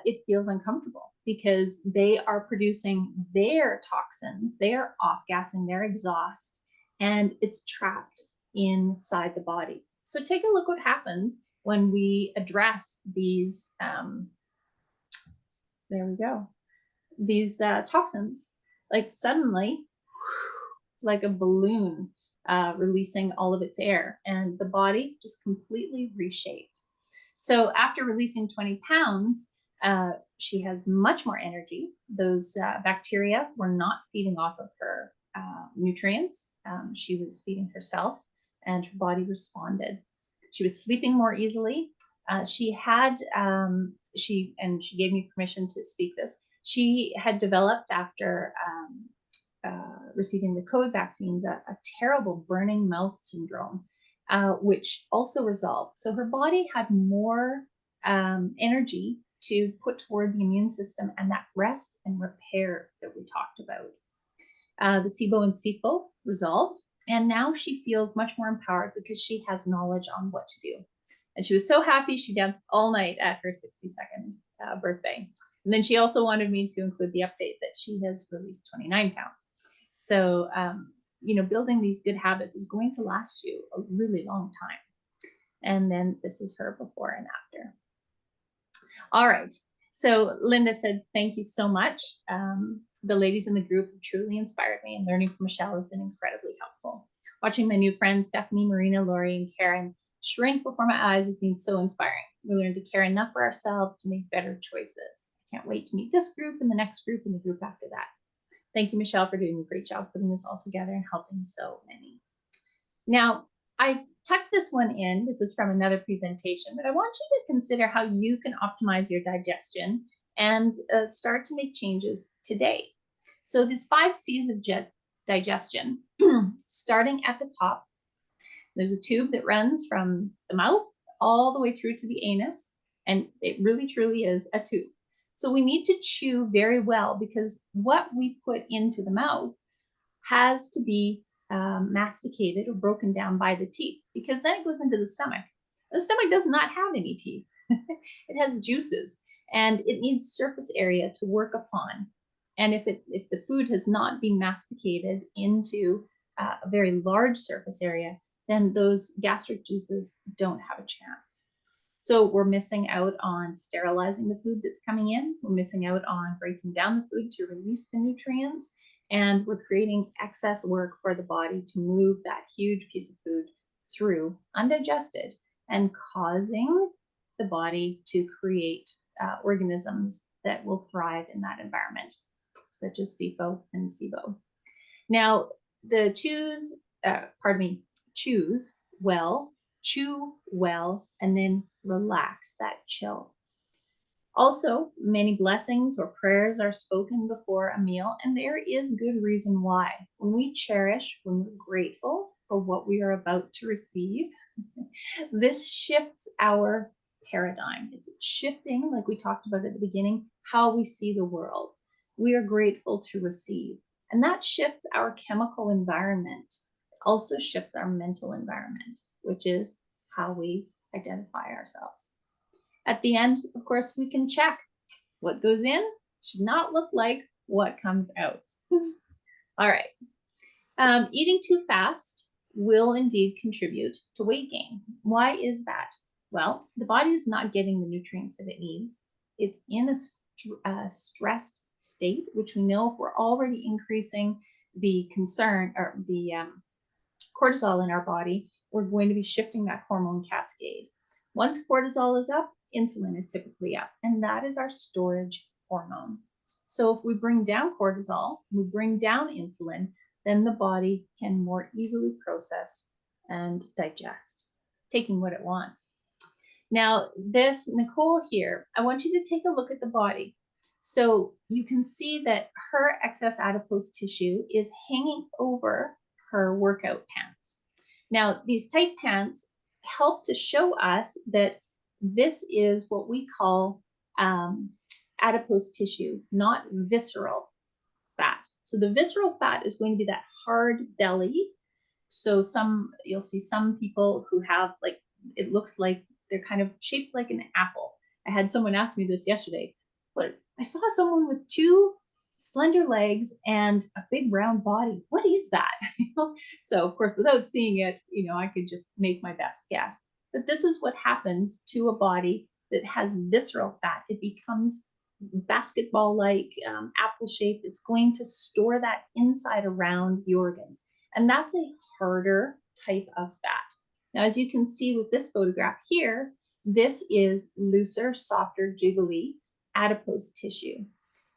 it feels uncomfortable because they are producing their toxins, they are off-gassing their exhaust, and it's trapped inside the body. So take a look what happens when we address these, there we go, these toxins. Like suddenly, it's like a balloon releasing all of its air, and the body just completely reshaped. So after releasing 20 pounds, she has much more energy. Those bacteria were not feeding off of her nutrients. She was feeding herself, and her body responded. She was sleeping more easily. She gave me permission to speak this. She had developed, after receiving the COVID vaccines, a terrible burning mouth syndrome, which also resolved. So her body had more energy to put toward the immune system and that rest and repair that we talked about. The SIBO and SIFO resolved, and now she feels much more empowered because she has knowledge on what to do. And she was so happy she danced all night at her 62nd birthday. And then she also wanted me to include the update that she has released 29 pounds. So, building these good habits is going to last you a really long time. And then this is her before and after. All right. So Linda said, thank you so much. The ladies in the group have truly inspired me, and learning from Michelle has been incredibly helpful. Watching my new friends, Stephanie, Marina, Lori, and Karen, shrink before my eyes has been so inspiring. We learn to care enough for ourselves to make better choices. I can't wait to meet this group and the next group and the group after that. Thank you, Michelle, for doing a great job putting this all together and helping so many. Now, I tucked this one in. This is from another presentation, but I want you to consider how you can optimize your digestion and start to make changes today. So, these 5 C's of digestion, starting at the top, there's a tube that runs from the mouth all the way through to the anus, and it really truly is a tube. So, we need to chew very well because what we put into the mouth has to be masticated or broken down by the teeth because then it goes into the stomach. The stomach does not have any teeth. It has juices and it needs surface area to work upon. And if the food has not been masticated into a very large surface area, then those gastric juices don't have a chance. So we're missing out on sterilizing the food that's coming in. We're missing out on breaking down the food to release the nutrients. And we're creating excess work for the body to move that huge piece of food through undigested and causing the body to create organisms that will thrive in that environment, such as SIFO and SIBO. Now, the choose well, chew well, and then relax, that chill. Also, many blessings or prayers are spoken before a meal, and there is good reason why. When we cherish, when we're grateful for what we are about to receive, this shifts our paradigm. It's shifting, like we talked about at the beginning, how we see the world. We are grateful to receive, and that shifts our chemical environment. It also shifts our mental environment, which is how we identify ourselves. At the end, of course, we can check what goes in should not look like what comes out. All right. Eating too fast will indeed contribute to weight gain. Why is that? Well, the body is not getting the nutrients that it needs. It's in a stressed state, which we know if we're already increasing the concern or the cortisol in our body, we're going to be shifting that hormone cascade. Once cortisol is up, insulin is typically up, and that is our storage hormone. So if we bring down cortisol, we bring down insulin, then the body can more easily process and digest, taking what it wants. Now, this Nicole here, I want you to take a look at the body. So you can see that her excess adipose tissue is hanging over her workout pants. Now, these tight pants help to show us that this is what we call adipose tissue, not visceral fat. So the visceral fat is going to be that hard belly. So you'll see some people who have like, it looks like they're kind of shaped like an apple. I had someone ask me this yesterday, but I saw someone with 2 slender legs and a big round body. What is that? So of course, without seeing it, I could just make my best guess. But this is what happens to a body that has visceral fat. It becomes basketball-like, apple-shaped. It's going to store that inside around the organs. And that's a harder type of fat. Now, as you can see with this photograph here, this is looser, softer, jiggly adipose tissue.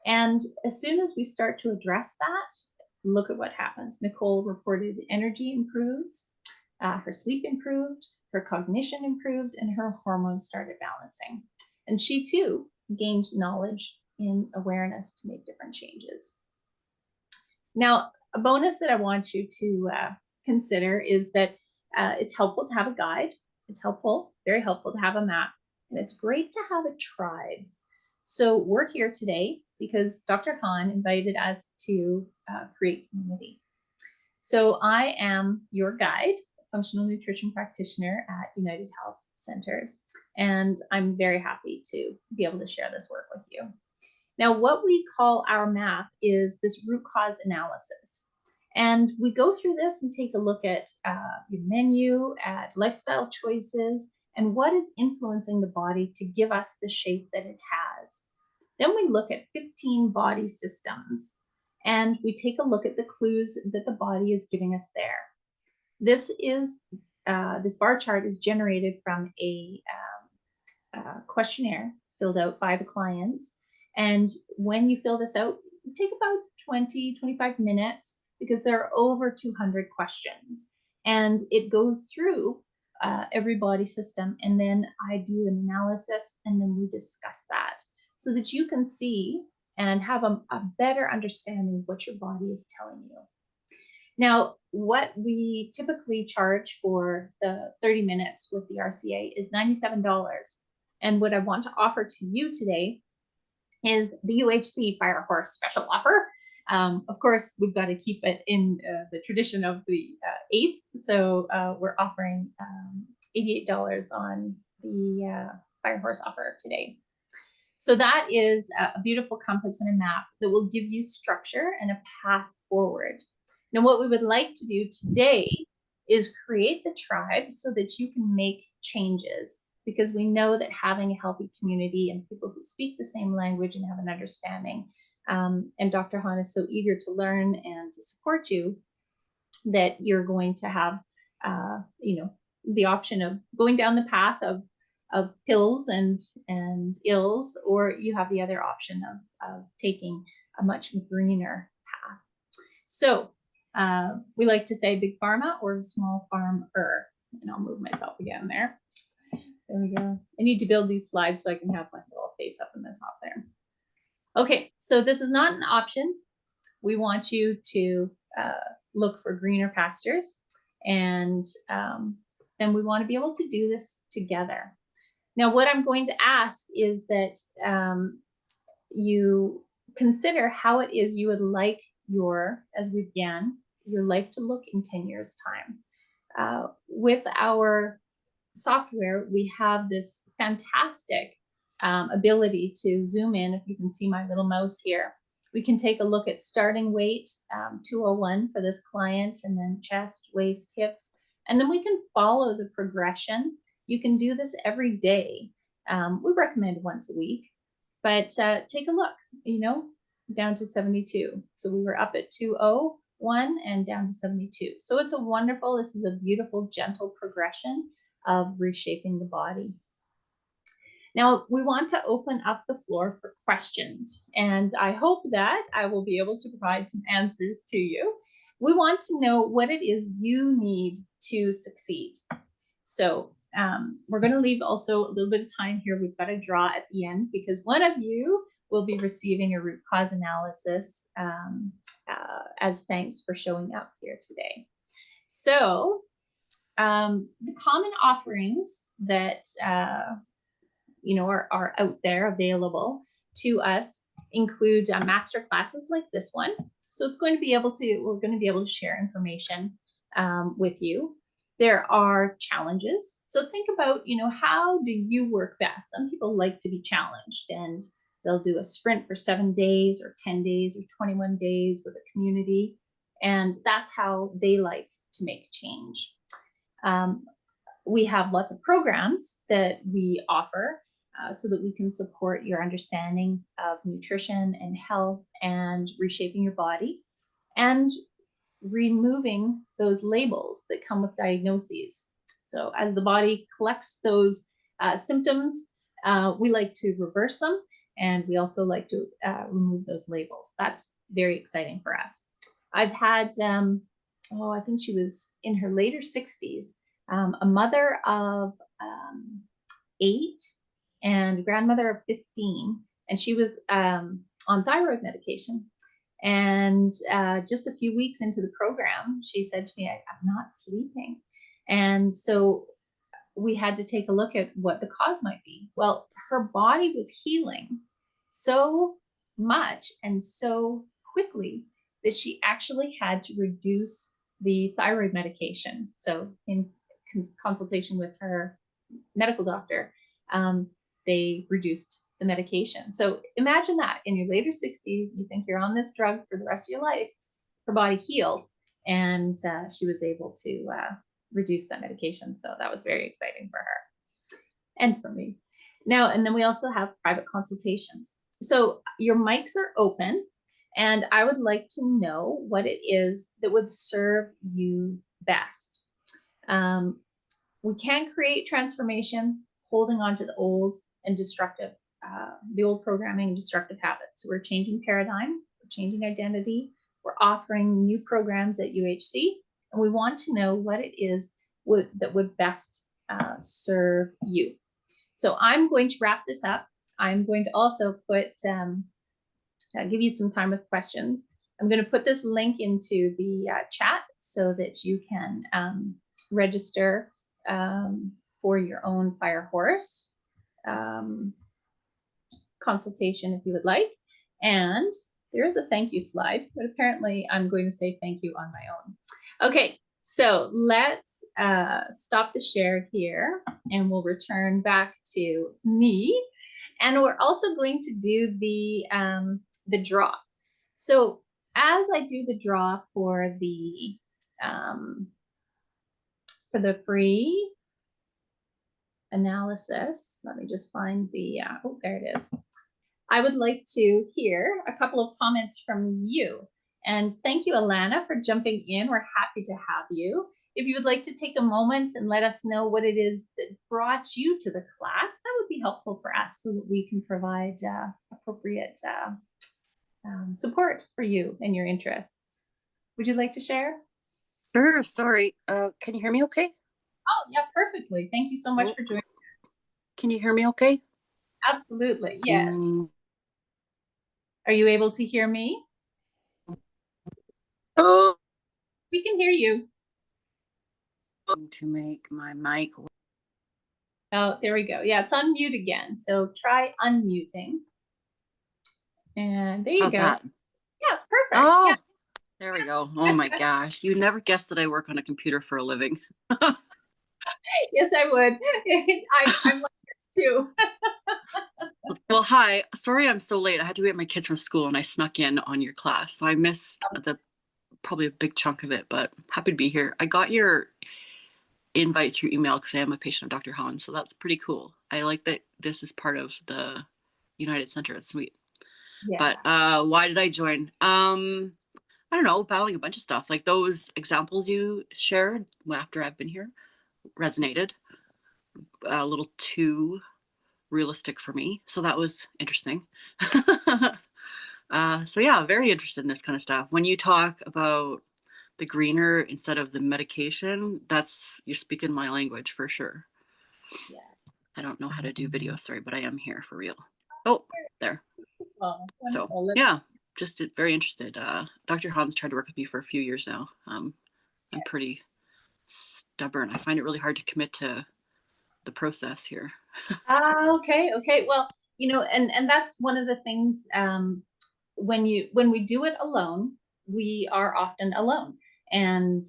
And as soon as we start to address that, look at what happens. Nicole reported energy improves, her sleep improved, her cognition improved, and her hormones started balancing. And she too gained knowledge and awareness to make different changes. Now, a bonus that I want you to consider is that it's helpful to have a guide. It's helpful, very helpful to have a map, and it's great to have a tribe. So we're here today because Dr. Han invited us to create community. So I am your guide, functional nutrition practitioner at United Health Centers, and I'm very happy to be able to share this work with you. Now, what we call our map is this root cause analysis. And we go through this and take a look at your menu, at lifestyle choices, and what is influencing the body to give us the shape that it has. Then we look at 15 body systems, and we take a look at the clues that the body is giving us there. This bar chart is generated from a questionnaire filled out by the clients. And when you fill this out, take about 20, 25 minutes because there are over 200 questions. And it goes through every body system, and then I do an analysis, and then we discuss that so that you can see and have a better understanding of what your body is telling you. Now, what we typically charge for the 30 minutes with the RCA is $97. And what I want to offer to you today is the UHC Fire Horse special offer. Of course, we've got to keep it in the tradition of the 8s. So we're offering $88 on the Fire Horse offer today. So that is a beautiful compass and a map that will give you structure and a path forward. Now, what we would like to do today is create the tribe so that you can make changes, because we know that having a healthy community and people who speak the same language and have an understanding, and Dr. Han is so eager to learn and to support you, that you're going to have, the option of going down the path of pills and ills, or you have the other option of taking a much greener path. So we like to say big pharma or small farmer. And I'll move myself again there. There we go. I need to build these slides so I can have my little face up in the top there. Okay, so this is not an option. We want you to look for greener pastures, and then we want to be able to do this together. Now, what I'm going to ask is that you consider how it is you would like as we began, your life to look in 10 years' time. With our software, we have this fantastic ability to zoom in. If you can see my little mouse here, we can take a look at starting weight, 201 for this client, and then chest, waist, hips, and then we can follow the progression. You can do this every day. We recommend once a week, but take a look, down to 72. So we were up at 201 and down to 72. So it's this is a beautiful, gentle progression of reshaping the body. Now, we want to open up the floor for questions, and I hope that I will be able to provide some answers to you. We want to know what it is you need to succeed. So we're going to leave also a little bit of time here. We've got a draw at the end, because one of you will be receiving a root cause analysis as thanks for showing up here today. So the common offerings that are out there available to us include master classes like this one. So we're going to be able to share information with you. There are challenges. So think about, how do you work best? Some people like to be challenged, and they'll do a sprint for 7 days or 10 days or 21 days with a community. And that's how they like to make change. We have lots of programs that we offer so that we can support your understanding of nutrition and health and reshaping your body and removing those labels that come with diagnoses. So as the body collects those symptoms, we like to reverse them, and we also like to remove those labels. That's very exciting for us. I've had, I think she was in her later 60s, a mother of 8 and grandmother of 15, and she was on thyroid medication. And just a few weeks into the program, she said to me, I'm not sleeping. And so we had to take a look at what the cause might be. Well, her body was healing so much and so quickly that she actually had to reduce the thyroid medication. So in consultation with her medical doctor, they reduced the medication. So imagine that in your later 60s, you think you're on this drug for the rest of your life. Her body healed, and she was able to reduce that medication. So that was very exciting for her and for me. Now, and then we also have private consultations. So your mics are open, and I would like to know what it is that would serve you best. We can't create transformation holding on to the old and destructive, the old programming and destructive habits. So we're changing paradigm, we're changing identity, we're offering new programs at UHC, and we want to know what it is that would best serve you. So I'm going to wrap this up. I'm going to also give you some time with questions. I'm going to put this link into the chat so that you can register for your own fire horse consultation if you would like. And there is a thank you slide, but apparently I'm going to say thank you on my own. Okay, so let's stop the share here and we'll return back to me. And we're also going to do the draw. So as I do the draw for the free analysis, let me just find the, oh, there it is. I would like to hear a couple of comments from you. And thank you, Alana, for jumping in. We're happy to have you. If you would like to take a moment and let us know what it is that brought you to the class, that would be helpful for us so that we can provide appropriate support for you and your interests. Would you like to share? Sure, sorry. Can you hear me okay? Oh, yeah, perfectly. Thank you so much for joining. Can you hear me okay? Absolutely, yes. Are you able to hear me? Oh, we can hear you. To make my mic. Oh, there we go. Yeah, it's on mute again. So try unmuting. And there you How's go. That? Yeah, it's perfect. Oh, yeah. There we go. Oh my gosh. You never guessed that I work on a computer for a living. Yes, I would. I'm like this too. Well, hi. Sorry I'm so late. I had to get my kids from school and I snuck in on your class. So I missed probably a big chunk of it, but happy to be here. I got your invite through email because I am a patient of Dr. Hahn, so that's pretty cool. I like that this is part of the United Center. It's sweet. Yeah. But why did I join? I don't know, battling a bunch of stuff. Like those examples you shared after I've been here resonated a little too realistic for me. So that was interesting. So yeah, very interested in this kind of stuff. When you talk about the greener instead of the medication, you're speaking my language for sure. Yeah. I don't know how to do video, sorry, but I am here for real. Oh, there. So yeah, just very interested. Dr. Hahn's tried to work with me for a few years now. I'm pretty stubborn. I find it really hard to commit to the process here. Okay. Well, and that's one of the things when we do it alone, we are often alone. And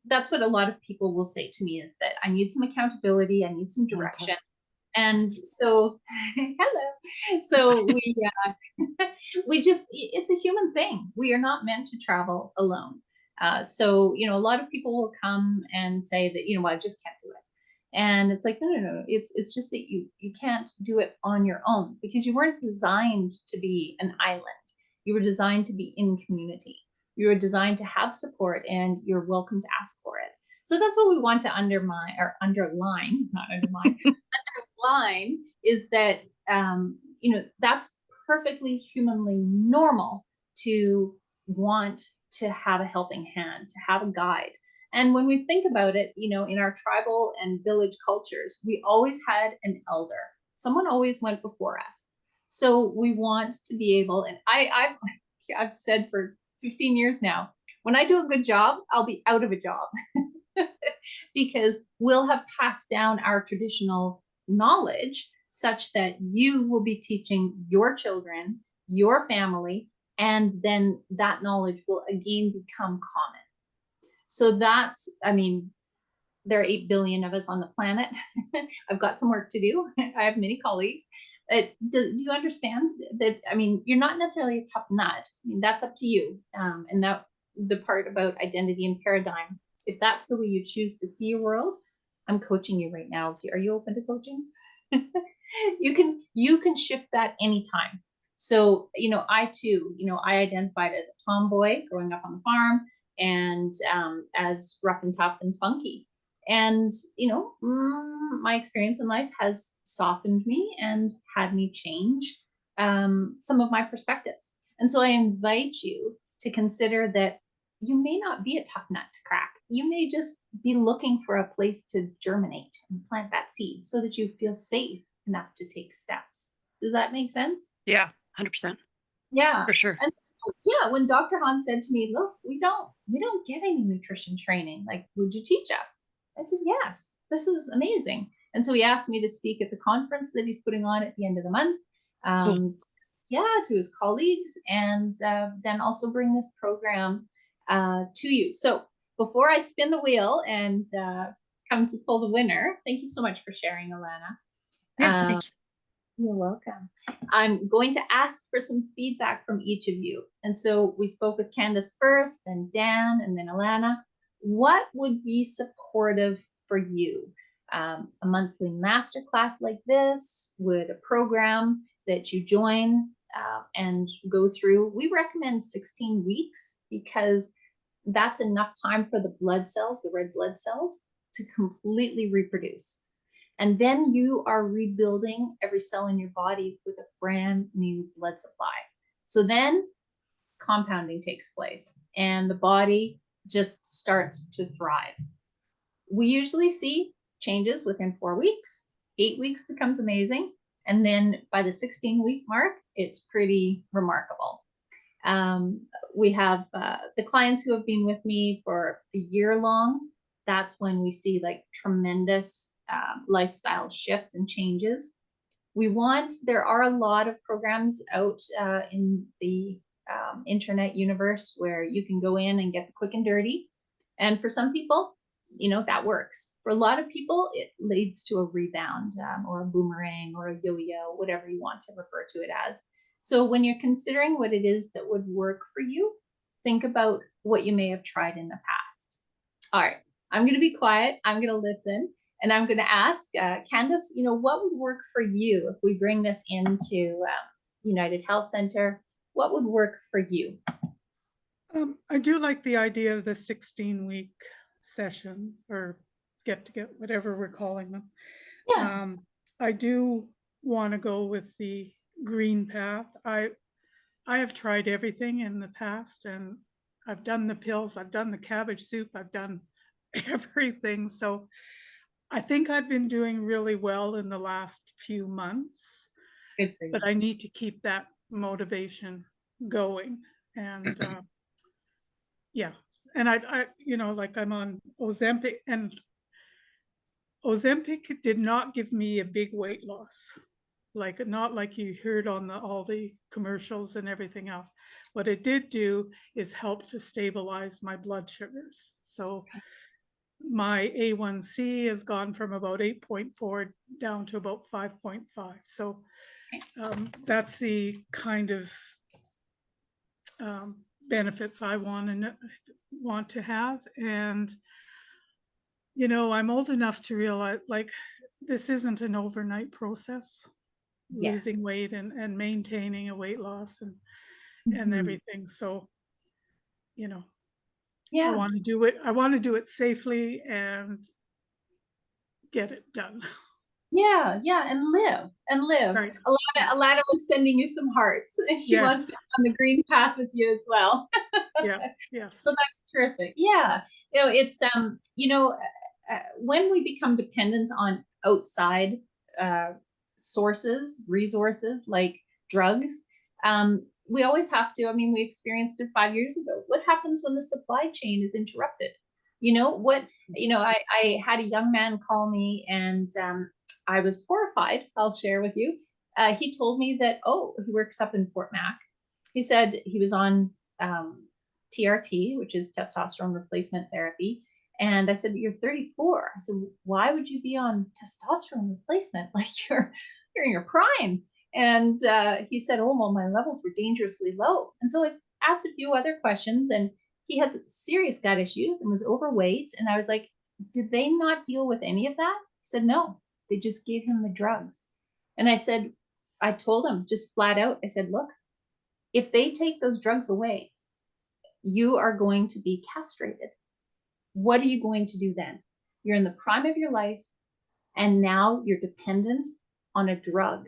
that's what a lot of people will say to me is that I need some accountability, I need some direction. Okay. And so, hello. So we just, it's a human thing. We are not meant to travel alone. So, a lot of people will come and say that, well, I just can't do it. And it's like, no. It's just that you can't do it on your own because you weren't designed to be an island. You were designed to be in community. You were designed to have support and you're welcome to ask for it. So that's what we want to underline, not undermine, underline is that, that's perfectly humanly normal to want to have a helping hand, to have a guide. And when we think about it, in our tribal and village cultures, we always had an elder. Someone always went before us. So we want to be able, and I've said for 15 years now, when I do a good job, I'll be out of a job because we'll have passed down our traditional knowledge such that you will be teaching your children, your family, and then that knowledge will again become common. So that's, there are 8 billion of us on the planet. I've got some work to do. I have many colleagues. Do you understand that? You're not necessarily a tough nut. That's up to you. And that the part about identity and paradigm, if that's the way you choose to see your world, I'm coaching you right now. Are you open to coaching? You can shift that anytime. So, I too, I identified as a tomboy growing up on the farm and as rough and tough and spunky. And, my experience in life has softened me and had me change some of my perspectives. And so I invite you to consider that you may not be a tough nut to crack. You may just be looking for a place to germinate and plant that seed so that you feel safe enough to take steps. Does that make sense? Yeah, 100%. Yeah. For sure. And yeah, when Dr. Hahn said to me, "Look, we don't get any nutrition training. Like, would you teach us?" I said, "Yes, this is amazing." And so he asked me to speak at the conference that he's putting on at the end of the month. Cool. Yeah, to his colleagues, and then also bring this program to you. So before I spin the wheel and come to pull the winner, thank you so much for sharing, Alana. Yeah, Um, thanks. you're welcome. I'm going to ask for some feedback from each of you. And so we spoke with Candace first, then Dan, and then Alana. What would be supportive for you? A monthly masterclass like this? Would a program that you join and go through? We recommend 16 weeks because that's enough time for the blood cells, the red blood cells, to completely reproduce. And then you are rebuilding every cell in your body with a brand new blood supply. So then compounding takes place and the body just starts to thrive. We usually see changes within 4 weeks. 8 weeks becomes amazing. And then by the 16-week mark, it's pretty remarkable. We have the clients who have been with me for a year long. That's when we see like tremendous lifestyle shifts and changes. There are a lot of programs out in the internet universe where you can go in and get the quick and dirty. And for some people, that works. For a lot of people, it leads to a rebound or a boomerang or a yo-yo, whatever you want to refer to it as. So when you're considering what it is that would work for you, think about what you may have tried in the past. All right, I'm going to be quiet. I'm going to listen. And I'm going to ask Candace, what would work for you if we bring this into United Health Center? What would work for you? I do like the idea of the 16-week sessions or get, whatever we're calling them. Yeah. I do want to go with the green path. I have tried everything in the past, and I've done the pills, I've done the cabbage soup, I've done everything. So I think I've been doing really well in the last few months, Good for you. but I need to keep that motivation going. And yeah, and I like I'm on Ozempic, and Ozempic did not give me a big weight loss, like not like you heard on all the commercials and everything else. What it did do is help to stabilize my blood sugars. So my A1C has gone from about 8.4 down to about 5.5. So that's the kind of benefits I want to have. And I'm old enough to realize, like, this isn't an overnight process. Yes. Losing weight and maintaining a weight loss and everything. So Yeah. I want to do it safely and get it done. Yeah, and live. Right. Alana was sending you some hearts. She wants to be on the green path with you as well. Yeah. Yes. So that's terrific. Yeah. It's when we become dependent on outside resources like drugs, we always have to. I mean, we experienced it 5 years ago. What happens when the supply chain is interrupted? I had a young man call me, and I was horrified. I'll share with you. He told me that, he works up in Fort Mac. He said he was on TRT, which is testosterone replacement therapy. And I said, but you're 34. I said, why would you be on testosterone replacement? Like you're in your prime. And he said, well, my levels were dangerously low. And so I asked a few other questions, and he had serious gut issues and was overweight. And I was like, did they not deal with any of that? He said, no, they just gave him the drugs. And I told him just flat out, I said, look, if they take those drugs away, you are going to be castrated. What are you going to do then? You're in the prime of your life, and now you're dependent on a drug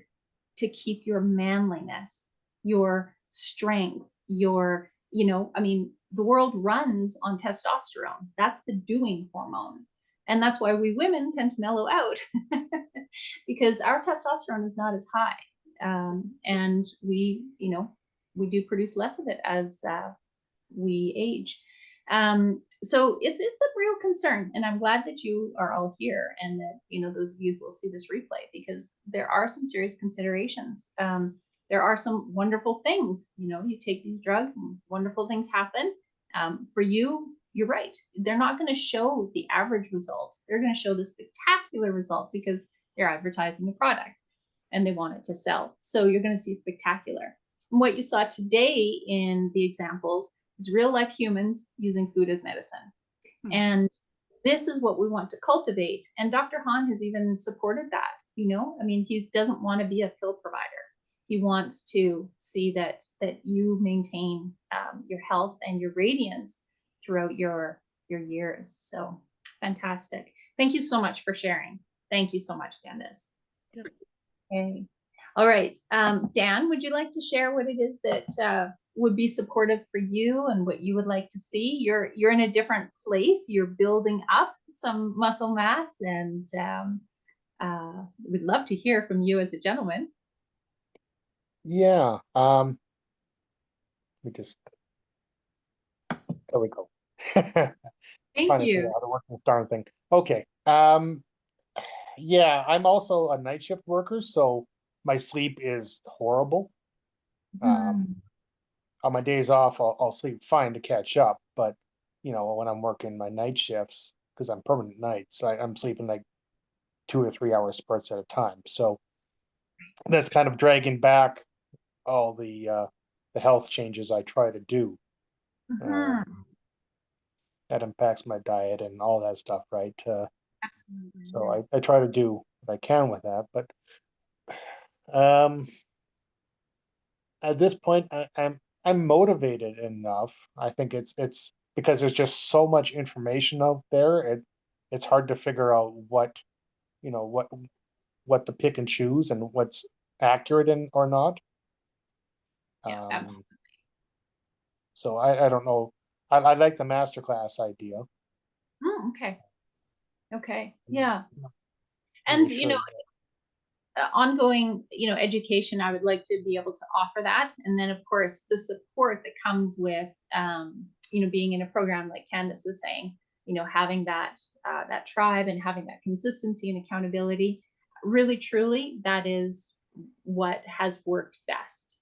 to keep your manliness, your strength, the world runs on testosterone. That's the doing hormone. And that's why we women tend to mellow out because our testosterone is not as high. And we, we do produce less of it as we age. So it's a real concern, and I'm glad that you are all here, and that those of you who will see this replay, because there are some serious considerations. There are some wonderful things. You take these drugs, and wonderful things happen. For you, you're right. They're not going to show the average results. They're going to show the spectacular result because they're advertising a product, and they want it to sell. So you're going to see spectacular. And what you saw today in the examples is real life humans using food as medicine. And this is what we want to cultivate. And Dr. Hahn has even supported that. He doesn't want to be a pill provider. He wants to see that you maintain your health and your radiance throughout your years. So fantastic. Thank you so much for sharing. Thank you so much, Candace. Yep. Okay. All right. Dan, would you like to share what it is that would be supportive for you and what you would like to see? You're in a different place. You're building up some muscle mass, and we'd love to hear from you as a gentleman. Yeah. There we go. Thank Trying to figure you. out how to work this darn thing. Okay. Yeah, I'm also a night shift worker, so my sleep is horrible. On my days off, I'll sleep fine to catch up, but when I'm working my night shifts, because I'm permanent nights, I'm sleeping like 2 or 3 hour spurts at a time. So that's kind of dragging back all the health changes I try to do. That impacts my diet and all that stuff, right? Absolutely. So I try to do what I can with that, but at this point, I'm motivated enough. I think it's because there's just so much information out there. It's hard to figure out what to pick and choose and what's accurate and or not. Yeah, absolutely. So I don't know. I like the masterclass idea. Okay. Yeah. Really And sure. ongoing education, I would like to be able to offer that. And then of course the support that comes with being in a program like Candace was saying, having that tribe and having that consistency and accountability, really truly that is what has worked best.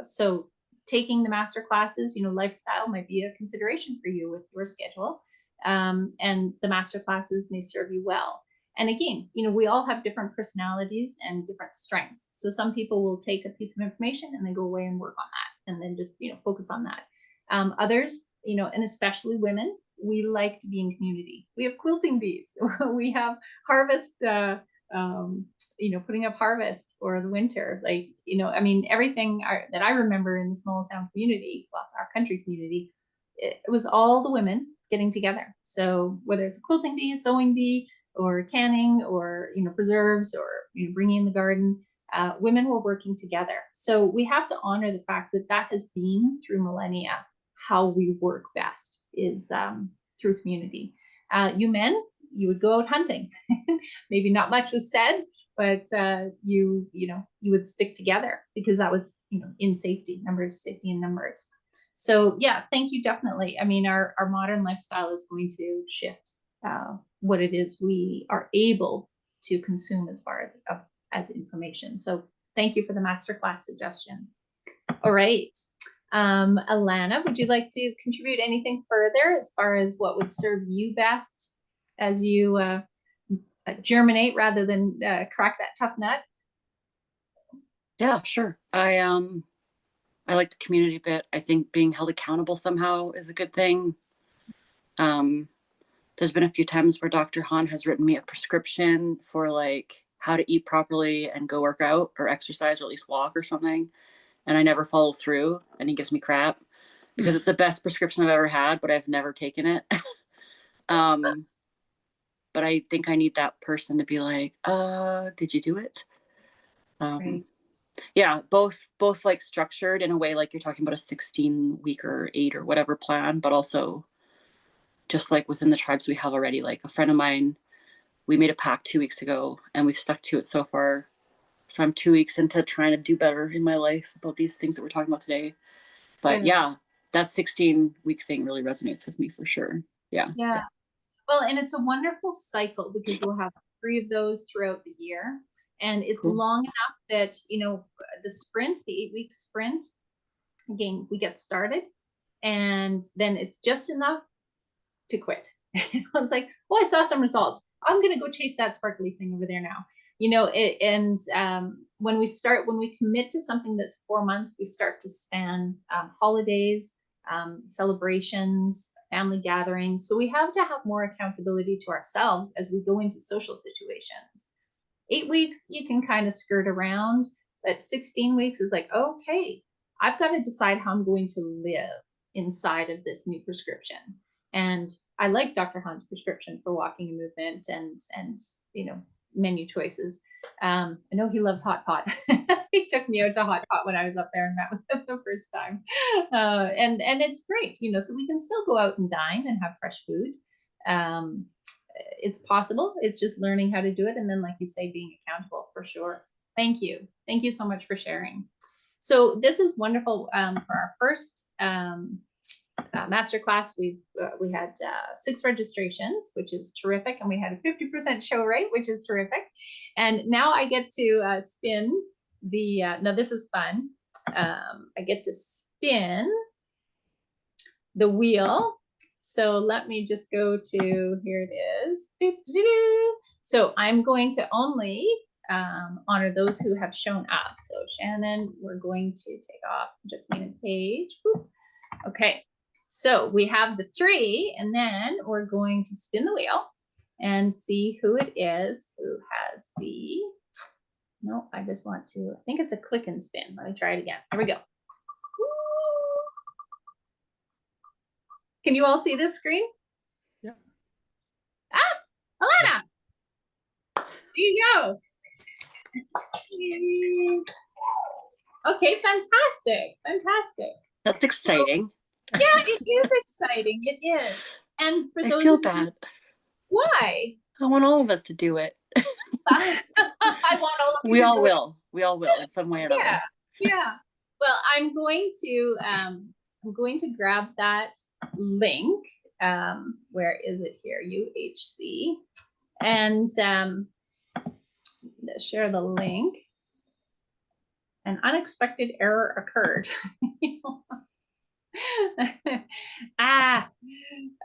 So taking the master classes, lifestyle might be a consideration for you with your schedule, and the master classes may serve you well. And again, we all have different personalities and different strengths. So some people will take a piece of information and then go away and work on that, and then just focus on that. Others, and especially women, we like to be in community. We have quilting bees. We have harvest, putting up harvest for the winter. Everything that I remember in the small town community, well, our country community, it was all the women getting together. So whether it's a quilting bee, a sewing bee, or canning, or preserves, or bringing in the garden, women were working together. So we have to honor the fact that has been through millennia how we work best is through community. You men, you would go out hunting. Maybe not much was said, but you would stick together because that was in safety in numbers. So yeah, thank you. Definitely. Our modern lifestyle is going to shift what it is we are able to consume as far as information. So thank you for the masterclass suggestion. All right. Alana, would you like to contribute anything further as far as what would serve you best as you germinate rather than crack that tough nut? Yeah, sure. I like the community bit. I think being held accountable somehow is a good thing. There's been a few times where Dr. Hahn has written me a prescription for like how to eat properly and go work out or exercise or at least walk or something. And I never follow through, and he gives me crap because it's the best prescription I've ever had, but I've never taken it. But I think I need that person to be like, did you do it? Right. Yeah, both like structured in a way like you're talking about a 16-week or 8 or whatever plan, but also just like within the tribes we have already. Like a friend of mine, we made a pact 2 weeks ago and we've stuck to it so far. So I'm 2 weeks into trying to do better in my life about these things that we're talking about today. But yeah, that 16-week thing really resonates with me for sure. Yeah. Yeah. Well, and it's a wonderful cycle because we'll have 3 of those throughout the year. And it's Cool. long enough that, you know, the sprint, the 8-week sprint, again, we get started and then it's just enough to quit. It's like, oh, I saw some results. I'm going to go chase that sparkly thing over there now. You know, when we commit to something that's 4 months, we start to span holidays, celebrations, family gatherings. So we have to have more accountability to ourselves as we go into social situations. 8 weeks, you can kind of skirt around, but 16 weeks is like, okay, I've got to decide how I'm going to live inside of this new prescription. And I like Dr. Han's prescription for walking and movement and you know, menu choices. I know he loves hot pot. He took me out to hot pot when I was up there and met with him the first time. And it's great, you know, so we can still go out and dine and have fresh food. It's possible. It's just learning how to do it. And then, like you say, being accountable for sure. Thank you. Thank you so much for sharing. So this is wonderful for our first masterclass. We had 6 registrations, which is terrific. And we had a 50% show rate, which is terrific. And now I get to spin the, now this is fun. I get to spin the wheel. So let me just go to, here it is. So I'm going to only honor those who have shown up. So Shannon, we're going to take off just need a page. Boop. Okay, so we have the 3, and then we're going to spin the wheel and see who it is who has the, no, I just want to, I think it's a click and spin. Let me try it again. Here we go. Can you all see this screen? Yeah. Ah, Alana. There you go. Okay, fantastic. Fantastic. That's exciting. So, yeah, it is exciting. It is. And for those I feel of you, bad. why? I want all of us to do it. I want all of you We to all do it. will. We all will in some way or another. Yeah, yeah. Well, I'm going to grab that link. Where is it here? UHC, and share the link. An unexpected error occurred.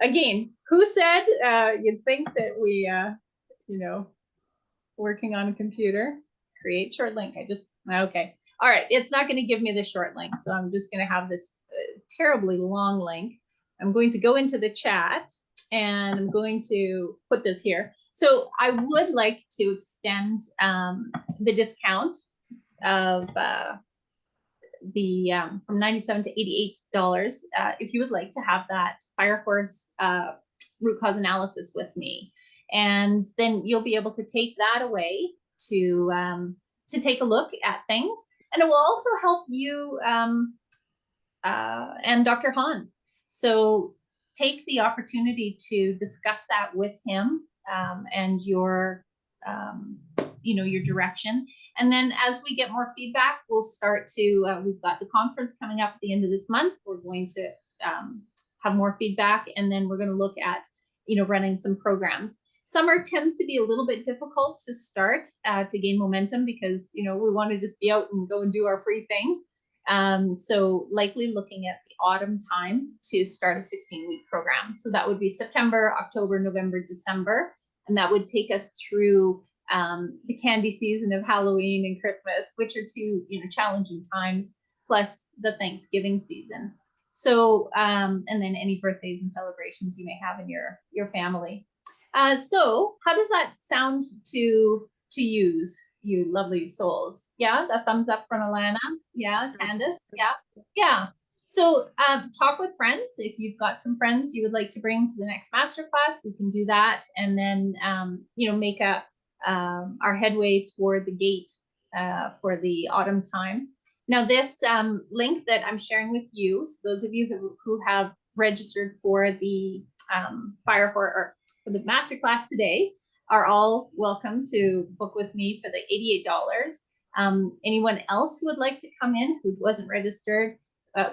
Again, who said you'd think that we, you know, working on a computer, create short link. Okay. All right. It's not going to give me the short link. So I'm just going to have this terribly long link. I'm going to go into the chat and I'm going to put this here. So I would like to extend the discount of from $97 to $88 if you would like to have that Fire Horse root cause analysis with me. And then you'll be able to take that away to take a look at things. And it will also help you and Dr. Han. So take the opportunity to discuss that with him and your, you know, your direction. And then as we get more feedback, we'll start to, we've got the conference coming up at the end of this month. We're going to have more feedback, and then we're going to look at, you know, running some programs. Summer tends to be a little bit difficult to start to gain momentum because, you know, we want to just be out and go and do our free thing. So likely looking at the autumn time to start a 16-week program. So that would be September, October, November, December. And that would take us through the candy season of Halloween and Christmas, which are 2, you know, challenging times, plus the Thanksgiving season. So, and then any birthdays and celebrations you may have in your family. So how does that sound to use, you lovely souls? Yeah, that thumbs up from Alana. Yeah, Candace. Yeah. So talk with friends. If you've got some friends you would like to bring to the next masterclass, we can do that. And then, you know, make up our headway toward the gate for the autumn time. Now this link that I'm sharing with you, so those of you who have registered for the for the masterclass today are all welcome to book with me for the $88. Anyone else who would like to come in who wasn't registered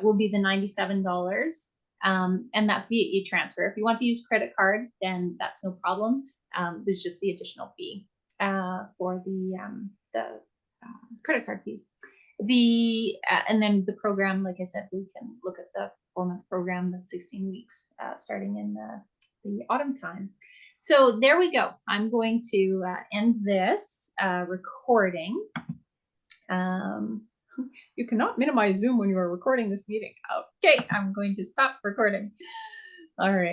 will be the $97. And that's via e-transfer. If you want to use credit card, then that's no problem. There's just the additional fee for the credit card fees. And then the program, like I said, we can look at the 4-month program, the 16 weeks, starting in the autumn time. So there we go. I'm going to end this recording. You cannot minimize Zoom when you are recording this meeting. Okay, I'm going to stop recording. All right.